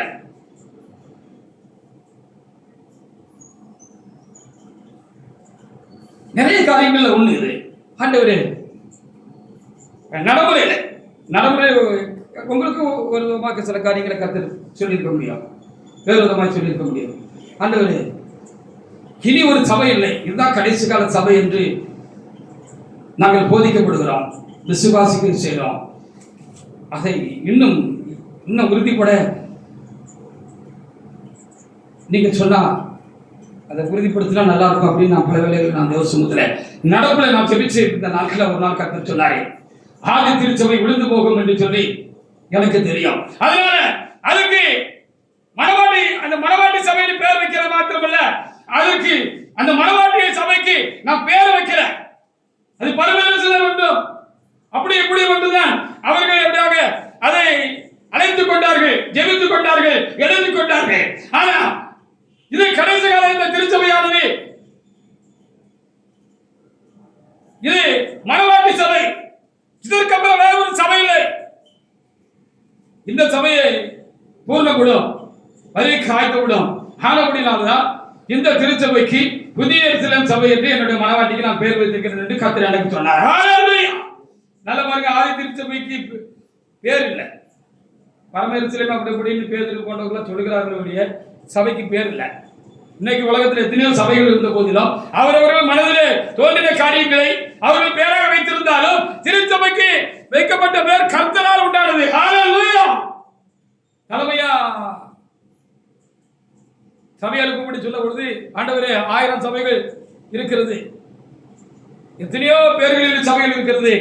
நிறைய காரியங்கள்ல ஒண்ணு இது. ஆண்டவரே நடைமுறை உங்களுக்கு ஒரு விதமாக சில காரியங்களை கர்த்தர் சொல்லியிருக்க முடியும், வேறு விதமாக சொல்லியிருக்க முடியும். ஆண்டவரே இனி ஒரு சபை இல்லை, இதுதான் கடைசி கால சபை என்று நாங்கள் போதிக்கப்படுகிறோம், விசுவாசிக்க செய்கிறோம். அதை இன்னும் உறுதிப்பட நீங்க சொன்னா அதை உறுதிப்படுத்தினா நல்லா இருக்கும் அப்படின்னு நான் பல வேளைகள் நான் தேவ சமூகத்துல நடப்புல நான் செபிச்சு இந்த நாட்களில் ஒரு நாள் கர்த்தர் சொன்னாரே, ஆதி திருச்சபை விழுந்து போகும் என்று சொல்லி எனக்கு தெரியும். அதனால அதுக்கு அந்த மணவாட்டி சபையின் பேர் வைக்கிற மாத்திரமல்ல, அதுக்கு அந்த மணவாட்டிய சபைக்கு நான் பேர் வைக்கிறேன். அது பரமேஸ்வரன் வேண்டும். அப்படி எப்படி வந்துதான் அவர்கள் எப்படியாக அதை அழைத்துக் கொண்டார்கள், ஜெபித்துக் கொண்டார்கள், எழுதிக் கொண்டார்கள். ஆனா இது கடைசி கால இந்த திருச்சபையானது இது மணவாட்டி சபை. இதற்கப்புறம் வேற ஒரு சபை இல்லை. இந்த சபையை பூர்ணப்படும் வரைக்கு ஆய்க்கப்படும். ஆனப்படினால்தான் இந்த திருச்சபைக்கு புதிய எருசலேம் சபை என்று என்னுடைய மனவாட்டிக்கு நான் பேர் வைத்திருக்கிறேன் என்று கர்த்தர் எனக்கு சொன்னார். நல்ல பாருங்க, ஆதி திருச்சபைக்கு பேர் இல்லை, பரம எருசலேம் அப்படி இப்படின்னு பேர் போன்றவர்கள் சொல்லுகிறார்களுடைய சபைக்கு பேர் இல்லை. இன்னைக்கு உலகத்தில் எத்தனையோ சபைகள் இருந்த போதிலும் அவரவர்கள் மனதிலே தோன்றின காரியங்களை அவர்கள் பேராக வைத்திருந்தாலும் திருச்சபைக்கு வைக்கப்பட்ட பேர் கர்த்தரால் உண்டானது. ஹல்லேலூயா! தலைமையா சபையால் கூப்பிட்டு சொல்ல பொழுது, ஆண்டவரே 1000 சபைகள் இருக்கிறது, எத்தனையோ பேர்களில் சபைகள் இருக்கிறது,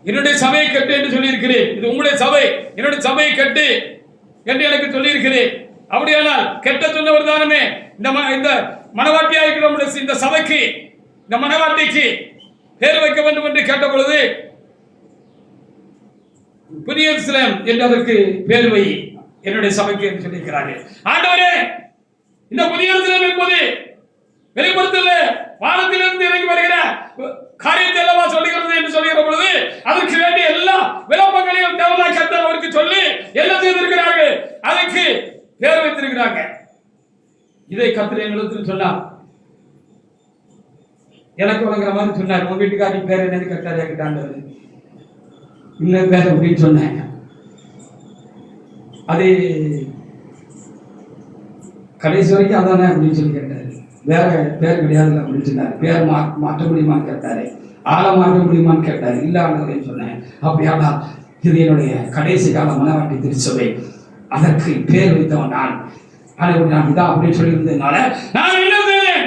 என்னுடைய சபையை கட்டு என்று சொல்லி இருக்கிறேன். இது உங்களுடைய சபை, என்னுடைய சபையை கட்டு என்று எனக்கு சொல்லி இருக்கிறேன். அப்படியானால் கெட்ட சொன்னவர் தானே இந்த மணவாட்டியா இருக்கிற இந்த சபைக்கு, இந்த மணவாட்டிக்கு பேர் வைக்க வேண்டும் என்று கேட்ட பொழுது, புதிய எருசலேம் என்று அதற்கு பேர் வை என்னுடைய சபைக்கு என்று சொல்லியிருக்கிறார்கள். ஆண்டவரே, இந்த புதிய எருசலேம் என்பது வெளிப்படுத்தல வானத்திலிருந்து இறங்கி வருகிற காரியத்தை எல்லாம் சொல்லுகிறது என்று சொல்லுகிற பொழுது அதற்கு வேண்டிய எல்லா விளப்பங்களையும் தேவனாய் கர்த்தர் அவருக்கு சொல்லி எல்லாம் செய்திருக்கிறார்கள், அதற்கு பேர் வைத்திருக்கிறாங்க. இதை கர்த்தர் எங்களுக்கு சொன்னார், எனக்கு வழங்குற மாதிரி சொன்னார். உங்க வீட்டுக்காரி பேர் என்னன்னு கேட்டார் என்கிட்ட, இன்னொரு பேர் அப்படின்னு சொன்னேன். அது கடைசி வரைக்கும் அதானே அப்படின்னு சொல்லி கேட்டாரு. வேற பேர் கிடையாது அப்படின்னு சொன்னார். பேர் மாற்ற முடியுமான்னு கேட்டாரு, ஆளை மாற்ற முடியுமான்னு கேட்டாரு. இல்லாமல் சொன்னேன். அப்படியானா இது என்னுடைய கடைசி கால மனவாட்டி திருச்சபை, அதற்கு பேர் வைத்தவன் நான். நான் இதான் அப்படின்னு சொல்லி இருந்ததுனால நான் என்ன செய்தேன்,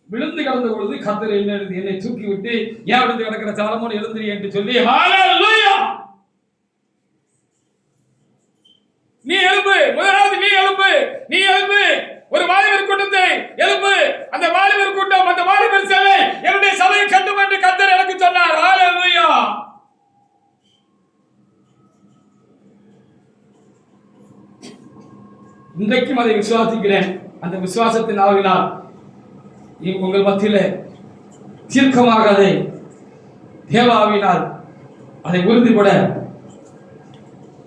விழுந்து கிடந்த பொழுது கர்த்தர் என்னை தூக்கி விட்டு, ஏன் விழுந்து கிடக்கிற சாலமோன் எழுந்திரி என்று சொல்லி ஹல்லேலூயா இன்றைக்கும் அதை விசுவாசிக்கிறேன். அந்த விசுவாசத்தின் ஆவினால் உங்கள் மத்தியிலே தீர்க்கமாக அதை தேவாவினால் அதை உறுதிப்பட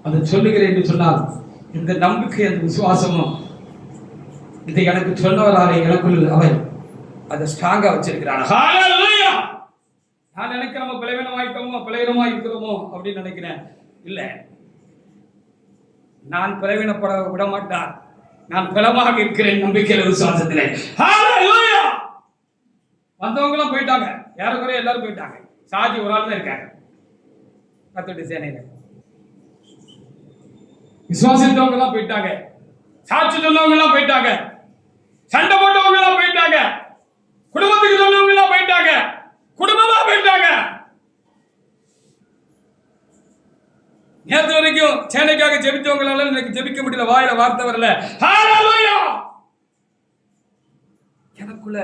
அதை சொல்லுகிறேன் என்று சொன்னால், இந்த நம்பிக்கை அந்த விசுவாசமும் இதை எனக்கு சொன்னவராலே எனக்குள் அவர் அதை ஸ்ட்ராங்கா வச்சிருக்கிறார். ஹல்லேலூயா. நான் நினைக்கிறேன் நம்ம பலவீனமா இருக்கிறோமோ அப்படின்னு நினைக்கிறேன். இல்லை, நான் பலவீனப்பட விட மாட்டான். நான் பலமாக இருக்கிறேன் நம்பிக்கையில, விசுவாசத்திலே. ஹல்லேலூயா. வந்தவங்க எல்லாம் போயிட்டாங்க, ஏறக்குறைய எல்லாரும் போயிட்டாங்க. சாஜி ஒரு ஆள் தான் இருக்காங்க கர்த்தருடைய சேனையில. விசுவாசித்தவங்க எல்லாம் போயிட்டாங்க, சாட்சி சொன்னவங்க எல்லாம் போயிட்டாங்க, சண்டை போட்டவங்க எல்லாம் போயிட்டாங்க, குடும்பத்துக்கு சொன்னவங்க எல்லாம் போயிட்டாங்க, குடும்பமா போயிட்டாங்க. நேற்று வரைக்கும் சேனைக்காக ஜெபித்தவங்களால எனக்கு ஜெபிக்க முடியல, வாயில வார்த்தை வரல. ஹல்லேலூயா. எனக்குள்ள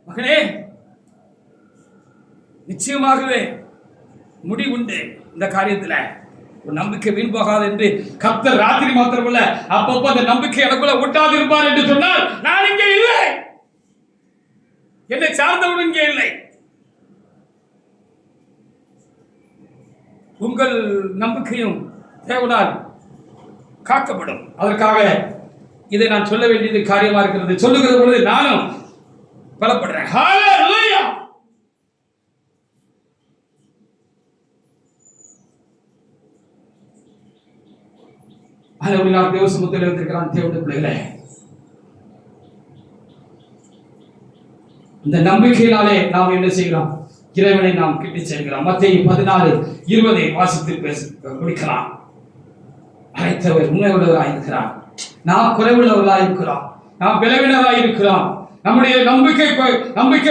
மகனே, நிச்சயமாகவே முடிவுண்டு இந்த காரியத்துல. ஒரு நம்பிக்கை வீண் போகாது என்று கர்த்தர் ராத்திரி மாத்திரமல்ல அப்பப்போ அந்த நம்பிக்கை எனக்குள்ள ஊட்டாது இருப்பார் என்று சொன்னால், நான் இங்கே இல்லை, என்னை சார்ந்தவன் இங்கே இல்லை. உங்கள் நம்பிக்கையும் தேவனால் காக்கப்படும். அதற்காக இதை நான் சொல்ல வேண்டியது காரியமா இருக்கிறது. சொல்லுகிற பொழுது நானும் பலப்படுறேன். ஹல்லேலூயா. தேவ சமூகத்தில் இருந்திருக்கிறான் தேவனுடைய பிள்ளைகளே. இந்த நம்பிக்கையினாலே நாம் என்ன செய்கிறோம்? இறைவனை நாம் கிட்டி செல்கிறோம். மத்தேயு 14:20 வாசித்து முடிக்கலாம். அழைத்தவர் உண்மையுள்ளவராய் இருக்கிறார், நாம் குறைவுள்ளவர்களாய் இருக்கிறோம், நாம் பலவீனராய் இருக்கிறோம். நம்முடைய நம்பிக்கை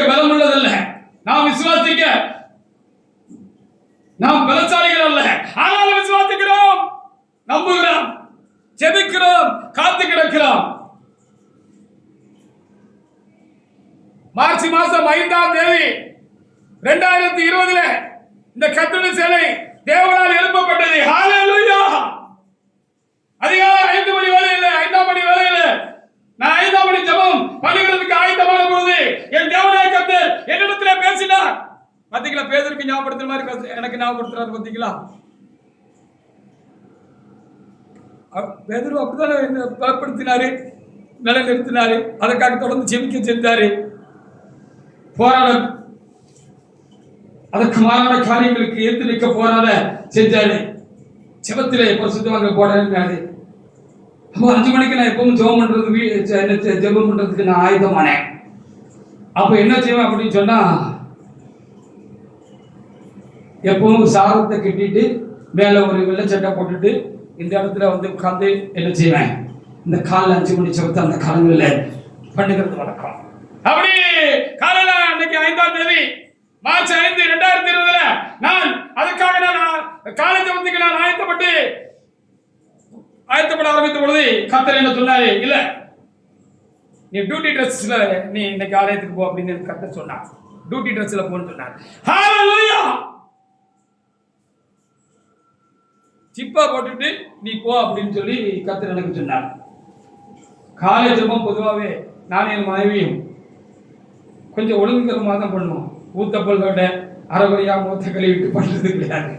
பலமுள்ளதல்ல. நாம் விசுவாசிக்க நாம் பலசாலிகள் அல்ல, ஆனால் விசுவாசிக்கிறோம், நம்புகிறோம், ஜெபிக்கிறோம், காத்து கிடக்கிறோம். மார்ச் மாசம் 5ஆம் தேதி 2020 இந்த கர்த்தருடைய சேனை தேவனால் எழுப்பப்பட்டது. ஹல்லேலூயா. அதிகாலை 5 மணி வேளையில, 5ஆம் மணி வேளையில நான் 5ஆம் மணி ஜெபம் பண்ணுகிறதுக்கு ஆயத்தமான பொழுது என் தேவனாய கர்த்தர் என்னிடத்தில் பேசினார். பாத்தீங்களா? பேதுருக்கு ஞாபகப்படுத்துற மாதிரி எனக்கு ஞாபகப்படுத்துறாரு. பாத்தீங்களா? பேதுரு அப்படிதான் என்ன பலப்படுத்தினாரு, நிலைநிறுத்தினாரு. அதற்காக தொடர்ந்து ஜெபிக்க செஞ்சாரு. போராட அதற்கு மாறான காரியங்களுக்கு ஏற்று நிற்க போராட செஞ்சாரு. ஜெபத்திலே பரிசுத்தவான்கள் போராடினாரு. அப்போ 5 மணிக்கு நான் எப்பவும் ஜெபம் பண்றதுக்கு நான் ஆயுதமானேன். அப்போ என்ன செய்வேன் அப்படின்னு சொன்னா, எப்பவும் சாரத்தை கட்டிட்டு மேல ஒரு வெள்ளை சட்டை போட்டுட்டு இந்த இடத்துல வந்து உட்கார்ந்து என்ன செய்வேன், இந்த காலில் 5 மணி ஜெபத்தை அந்த காலங்களில் பண்ணுகிறது வழக்கம். அப்படி காலையில அன்னைக்கு 5ஆம் தேதி மார்ச் 5, 2020 நான் அதுக்காக காலை ஜெபத்துக்கு நான் ஆயத்தப்பட ஆரம்பித்த பொழுது கர்த்தர் என்ன சொன்னாரு, இல்ல நீ டியூட்டி ட்ரெஸ்ல நீ இன்னைக்கு ஆலயத்துக்கு போ அப்படின்னு கர்த்தர் சொன்னார். டியூட்டி ட்ரெஸ்ல போன்னு சொன்னார். ஹல்லேலூயா. சிப்பா போட்டுட்டு நீ போ அப்படின்னு சொல்லி கர்த்தர் எனக்கு சொன்னார். காலை ஜெபம் பொதுவாகவே நான் என் மனைவியும் கொஞ்சம் ஒழுங்குகரமாக தான் பண்ணுவோம். ஊத்தப்பல்லோட அரைகுறையா மூத்த கழுவிட்டு பண்ணுறது கிடையாது.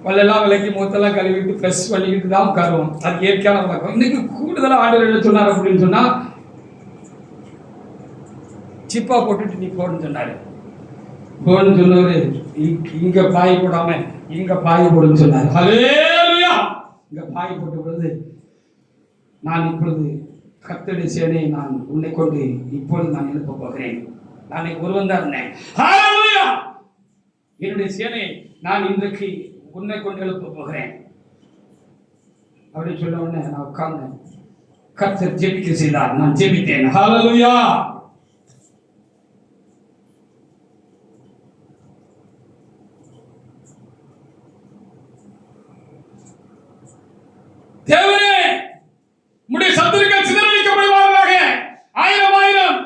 பல்லெல்லாம் விளக்கி மூத்தெல்லாம் கழுவிட்டு ஃப்ரெஷ் பண்ணிக்கிட்டு தான் உட்காருவோம். அது இயற்கையான வழக்கம். இன்னைக்கு கூடுதலாக ஆண்டவர் என்ன சொன்னார் அப்படின்னு சொன்னா, சிப்பா போட்டுட்டு நீ போன்னு சொன்னாரு. போன்னு சொன்னவரு இங்க பாய் போடாம இங்க பாய் போடுன்னு சொன்னார். ஹல்லேலூயா. இங்க பாய் போட்ட பொழுது நான் இப்பொழுது கர்த்தருடைய சேனையை நான் உன்னை கொண்டு இப்பொழுது நான் எழுப்ப போகிறேன். நான் ஒருவன் தான் இருந்தேன். ஹல்லேலூயா. என்னுடைய சேனையை நான் இன்றைக்கு உன்னை கொண்டு எழுப்ப போகிறேன் அப்படின்னு சொன்ன உடனே நான் உட்கார்ந்தேன். கர்த்தர் ஜெபிக்க செய்தார், நான் ஜெபித்தேன். ஹல்லேலூயா. தேவனே, உம்முடைய சத்துருக்கள் சிதறடிக்கப்படுவார்களாக, 1000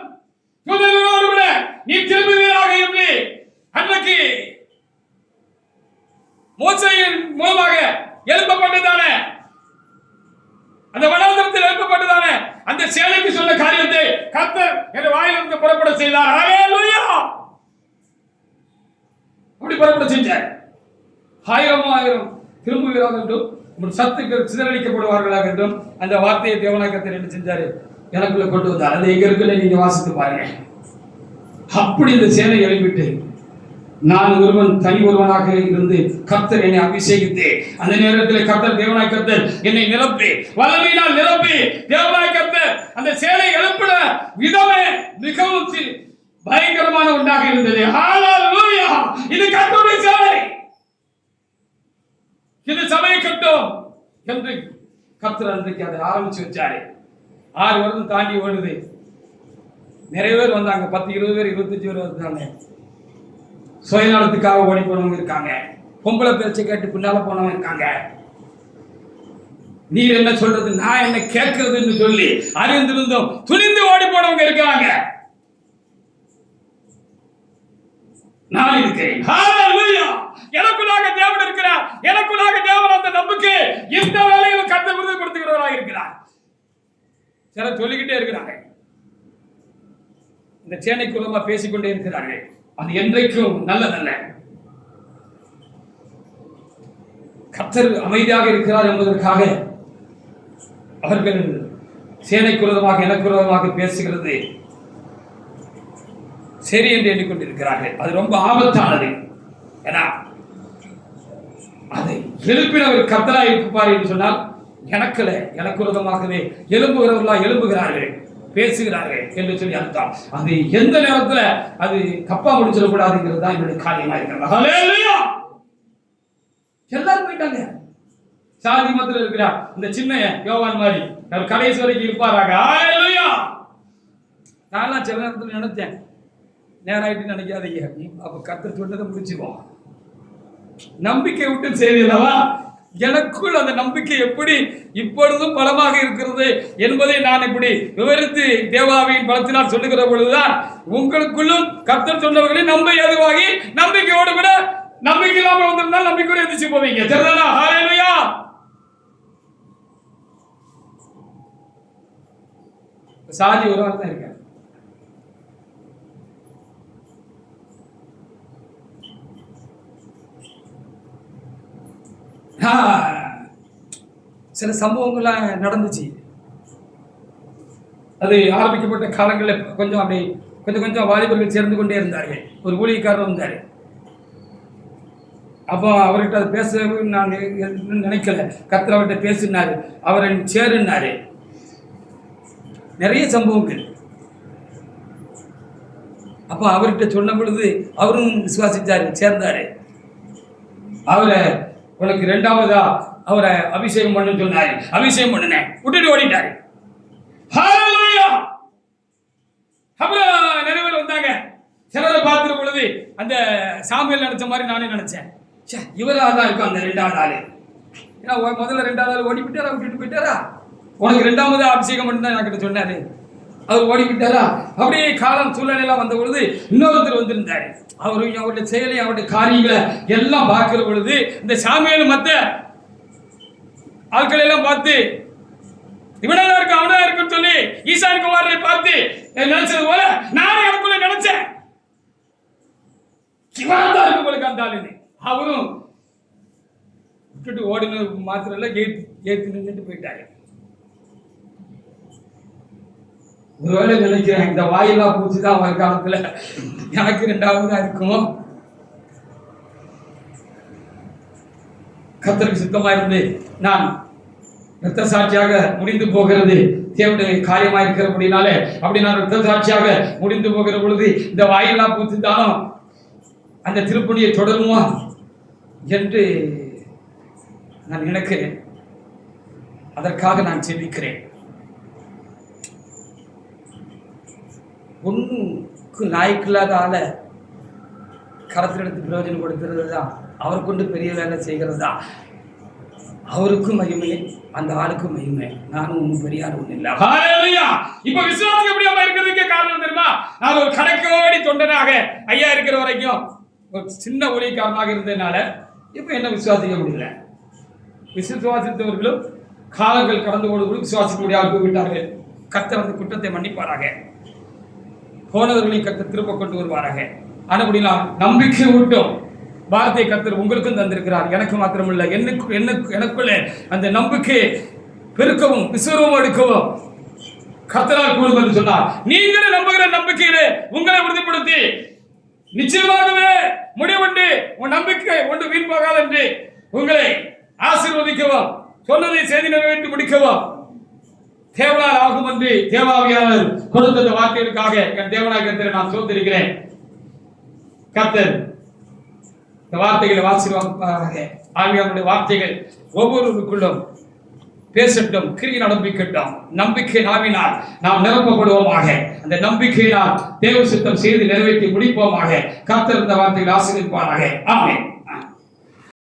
தூதர்களோடு கூட நீர் திரும்புவீராக என்று அன்றைக்கு மோசேயின் மூலமாக எழுப்பப்பட்டதான அந்த வனாந்தரத்தில் எழுப்பப்பட்டதானே அந்த சேனைக்கு சொன்ன காரியத்தை கர்த்தர் என் வாயிலிருந்து புறப்பட செய்தார். ஹல்லேலூயா! அப்படி புறப்பட செஞ்சார். 1000 திரும்புகிறார்கள் என்றும் உங்கள் சத்துக்கள் சிதறடிக்கப்படுவார்களாக என்றும் அந்த வார்த்தையை தேவனாய் கர்த்தர் என்ன செஞ்சாரு? எனக்குள்ள கொண்டு வந்தார். அது எங்க இருக்குன்னு நீங்க வாசித்து பாருங்க. அப்படி இந்த சேனை எழுப்பிட்டு நான் ஒருவன் தனி ஒருவனாக இருந்து கர்த்தர் என்னை அபிஷேகித்து அந்த நேரத்தில் கர்த்தர் தேவனாய் கர்த்தர் என்னை நிரப்பி வல்லமையினால் நிரப்பி தேவனாய் கர்த்தர் அந்த சேனை எழுப்பின விதமே மிகவும் பயங்கரமான ஒன்றாக இருந்தது. ஹல்லேலூயா! இது கர்த்தருடைய சேனை, இது சபை கட்டும் என்று கர்த்தர் அன்றைக்கு அதை ஆரம்பிச்சு வச்சாரு. 6 வருடம் தாண்டி ஓடுது. நிறைய பேர் வந்தாங்க. 10, 20 பேர், 25 பேர் வந்தாங்க. சுயநலத்துக்காக ஓடி போனவங்க இருக்காங்க. பொம்பளை பேச்சை கேட்டு பின்னால போனவங்க இருக்காங்க. நீ என்ன சொல்றது, நான் என்ன கேட்கறதுன்னு சொல்லி அறிந்திருந்தோம் துணிந்து ஓடி போனவங்க இருக்காங்க. நான் இருக்கிறேன். ஹல்லேலூயா! எனக்குள்ளாக தேவன் இருக்கிறார். எனக்குள்ளாக தேவன் அந்த நம்பிக்கை இந்த வேளையில் கர்த்தர் உறுதிப்படுத்துகிறவராக இருக்கிறார். சிலர் சொல்லிக்கிட்டே இருக்கிறாங்க, இந்த சேனைக்குள்ளமா பேசிக்கொண்டே இருக்கிறார்கள். அது என்றைக்கும் நல்லதல்ல. கர்த்தர் அமைதியாக இருக்கிறார் என்பதற்காக அவர்கள் சேனைக்குள்ளமாக எனக்குள்ளமாக பேசுகிறது சரி என்று எண்ணிக்கொண்டிருக்கிறார்கள். அது ரொம்ப ஆபத்தானது. ஏன்னா அதை எழுப்பினவர் கர்த்தராய் இருப்பார் என்று சொன்னால் எனக்கு விரோதமாகவே எழும்புகிறார்கள், பேசுகிறார்கள் என்று சொல்லி அர்த்தம். அது எந்த நேரத்தில் அது தப்பா முடிச்சிடக்கூடாதுங்கிறது தான் என்னுடைய காரியமா இருக்கிறது. ஹல்லேலூயா! எல்லாரும் போயிட்டாங்க. சாதி மத்தியில் இருக்கிறார் இந்த சின்ன யோவான் மாதிரி அவர் கடைசி வரைக்கும் இருப்பாராக. ஹல்லேலூயா! நான் சில நேரத்தில் நினைச்சேன், நேராயிட்டு நினைக்காதீங்க, அப்ப கர்த்தர் சொன்னதை முடிச்சுவோம். நம்பிக்கை விட்டு செய்தியல்லவா? எனக்குள் அந்த நம்பிக்கை எப்படி இப்பொழுதும் பலமாக இருக்கிறது என்பதை நான் இப்படி விவரித்து தேவாவின் பலத்தினால் சொல்லுகிற பொழுதுதான் உங்களுக்குள்ளும் கர்த்தர் சொன்னவர்களை நம்ப ஏதுவாகி நம்பிக்கையோடு கூட நம்பிக்கை இல்லாமல் வந்திருந்தால் நம்பிக்கையோடு எதிர்த்து போவீங்க. சரிதானா? ஹல்லேலூயா! சாதி ஒரு ஆள் தான் இருக்க. சில சம்பவங்கள்லாம் நடந்துச்சு. அது ஆரம்பிக்கப்பட்ட காலங்களில் கொஞ்சம் அப்படி கொஞ்சம் வாலிபர்கள் சேர்ந்து கொண்டே இருந்தார்கள். ஒரு ஊழியக்காரர் வந்தார். அப்போ அவர்கிட்ட அதை பேச நான் நினைக்கல. கர்த்தர் அவர்கிட்ட பேசினாரு, அவரை சேருன்னாரு. நிறைய சம்பவங்கள். அப்போ அவர்கிட்ட சொன்ன பொழுது அவரும் விசுவாசிச்சாரு, சேர்ந்தாரு. அவரை உனக்கு 2வதா அவரை அபிஷேகம் பண்ணு சொன்னாரு. அபிஷேகம் பண்ணினேன், விட்டுட்டு ஓடிட்டாரு. ஹல்லேலூயா! அப்புறம் நிறைவேற வந்தாங்க. சிலரை பார்க்கிற பொழுது அந்த சாமியல் நினைச்ச மாதிரி நானே நினைச்சேன், இவராக தான் இருக்கும் அந்த 2வது ஆளு. ஏன்னா முதல்ல 2வது ஆள் ஓடி விட்டாரா, விட்டுட்டு போயிட்டாரா? உனக்கு 2வதா அபிஷேகம் பண்ணு தான் என்கிட்ட சொன்னாரு. அவர் ஓடி விட்டாரா? அப்படியே காலம் சூழ்நிலையெல்லாம் வந்த பொழுது இன்னொருத்தர் வந்திருந்தாரு. அவருடைய செயலை அவருடைய காரியங்களை எல்லாம் பார்க்கிற பொழுது இந்த சாமியல் மத்த ஆட்களை எல்லாம் பார்த்து இவனதான் இருக்கு அவனதான் இருக்குன்னு சொல்லி ஈசான் குமாரை பார்த்து நினைச்சது போல நானே எனக்குள்ள நினைச்சேன், இவனதான் இருக்கு போல அந்த ஆளுன்னு. அவரும் விட்டுட்டு ஓடின மாத்திரம் இல்ல, ஏத்து நின்றுட்டு போயிட்டாரு. ஒருவேளை நினைக்கிறேன், இந்த வாயிலா பூச்சிதான் வருங்காலத்துல எனக்கு 2வதா இருக்கும். கர்த்தருக்கு சுத்தமா இருந்து நான் இரத்த சாட்சியாக முடிந்து போகிறது தேவனுடைய காரியமா இருக்கிறபடினாலே அப்படி நான் இரத்த சாட்சியாக முடிந்து போகிற பொழுது இந்த வாயிலா பூச்சி தானும் அந்த திருப்பணியை தொடருமா என்று நான் நினைக்கிறேன். அதற்காக நான் செபிக்கிறேன். ஒன்றுக்கு லாய்க்கில்லாத ஆளை கரத்தில் எடுத்து பிரயோஜனம் கொடுக்கிறது தான், அவர் கொண்டு பெரிய வேலை செய்கிறது தான். அவருக்கும் மகிமை, அந்த ஆளுக்கும் மகிமை. நானும் ஒன்றும் பெரிய ஆள் ஒன்றும் இல்லை. ஹல்லேலூயா! இப்ப விசுவாசம் எப்படி அம்மா இருக்கிறதுக்கு காரணம் தெரியுமா? நான் ஒரு கடைக்கோடி தொண்டனாக ஐயா இருக்கிற வரைக்கும் ஒரு சின்ன ஊழியக்காரனாக இருந்ததுனால இப்ப என்ன விசுவாசிக்க முடியல. விசுவாசித்தவர்களும் காலங்கள் கடந்து போது விசுவாசிக்க முடியாது போய்விட்டார்கள். கர்த்தர் அந்த குற்றத்தை மன்னிப்பாராக. போனவர்களையும் கர்த்தர் திரும்ப கொண்டு வருவாராக. ஆனபடினால் நம்பிக்கை ஊட்டும் வார்த்தை கர்த்தர் உங்களுக்கும் தந்திருக்கிறார். எனக்கு மாத்திரமல்ல, எனக்குள்ளே அந்த நம்பிக்கை பெருக்கவும் விசுவரவும் எடுக்கவும் கர்த்தரால் கூடும் என்று சொன்னார். நீங்களே நம்புகிற நம்பிக்கையிலே உங்களை உறுதிப்படுத்தி நிச்சயமாகவே முடிவுண்டு உன் நம்பிக்கை ஒன்று வீண் போகாது என்று உங்களை ஆசீர்வதிக்கவும் சொன்னதை செய்தி நிறைவேற்றி முடிக்கவும் தேவனால் ஆகும் என்று தேவாவியாளர் கொடுத்த வார்த்தைகளுக்காக என் தேவனாய் கர்த்தரை நான் சோதரிக்கிறேன். கர்த்தர் இந்த வார்த்தைகளை ஆசீர்வாதமாக ஆவியானுடைய வார்த்தைகள் ஒவ்வொருவருக்குள்ளும் பேசட்டும், கிரியை நடப்பிக்கட்டும். நம்பிக்கை நாவினால் நாம் நிரப்பப்படுவோமாக. அந்த நம்பிக்கையினால் தேவ சித்தம் செய்து நிறைவேற்றி முடிப்போமாக. கர்த்தர் இந்த வார்த்தைகளை ஆசீர்வதிப்பாராக. ஆமென்.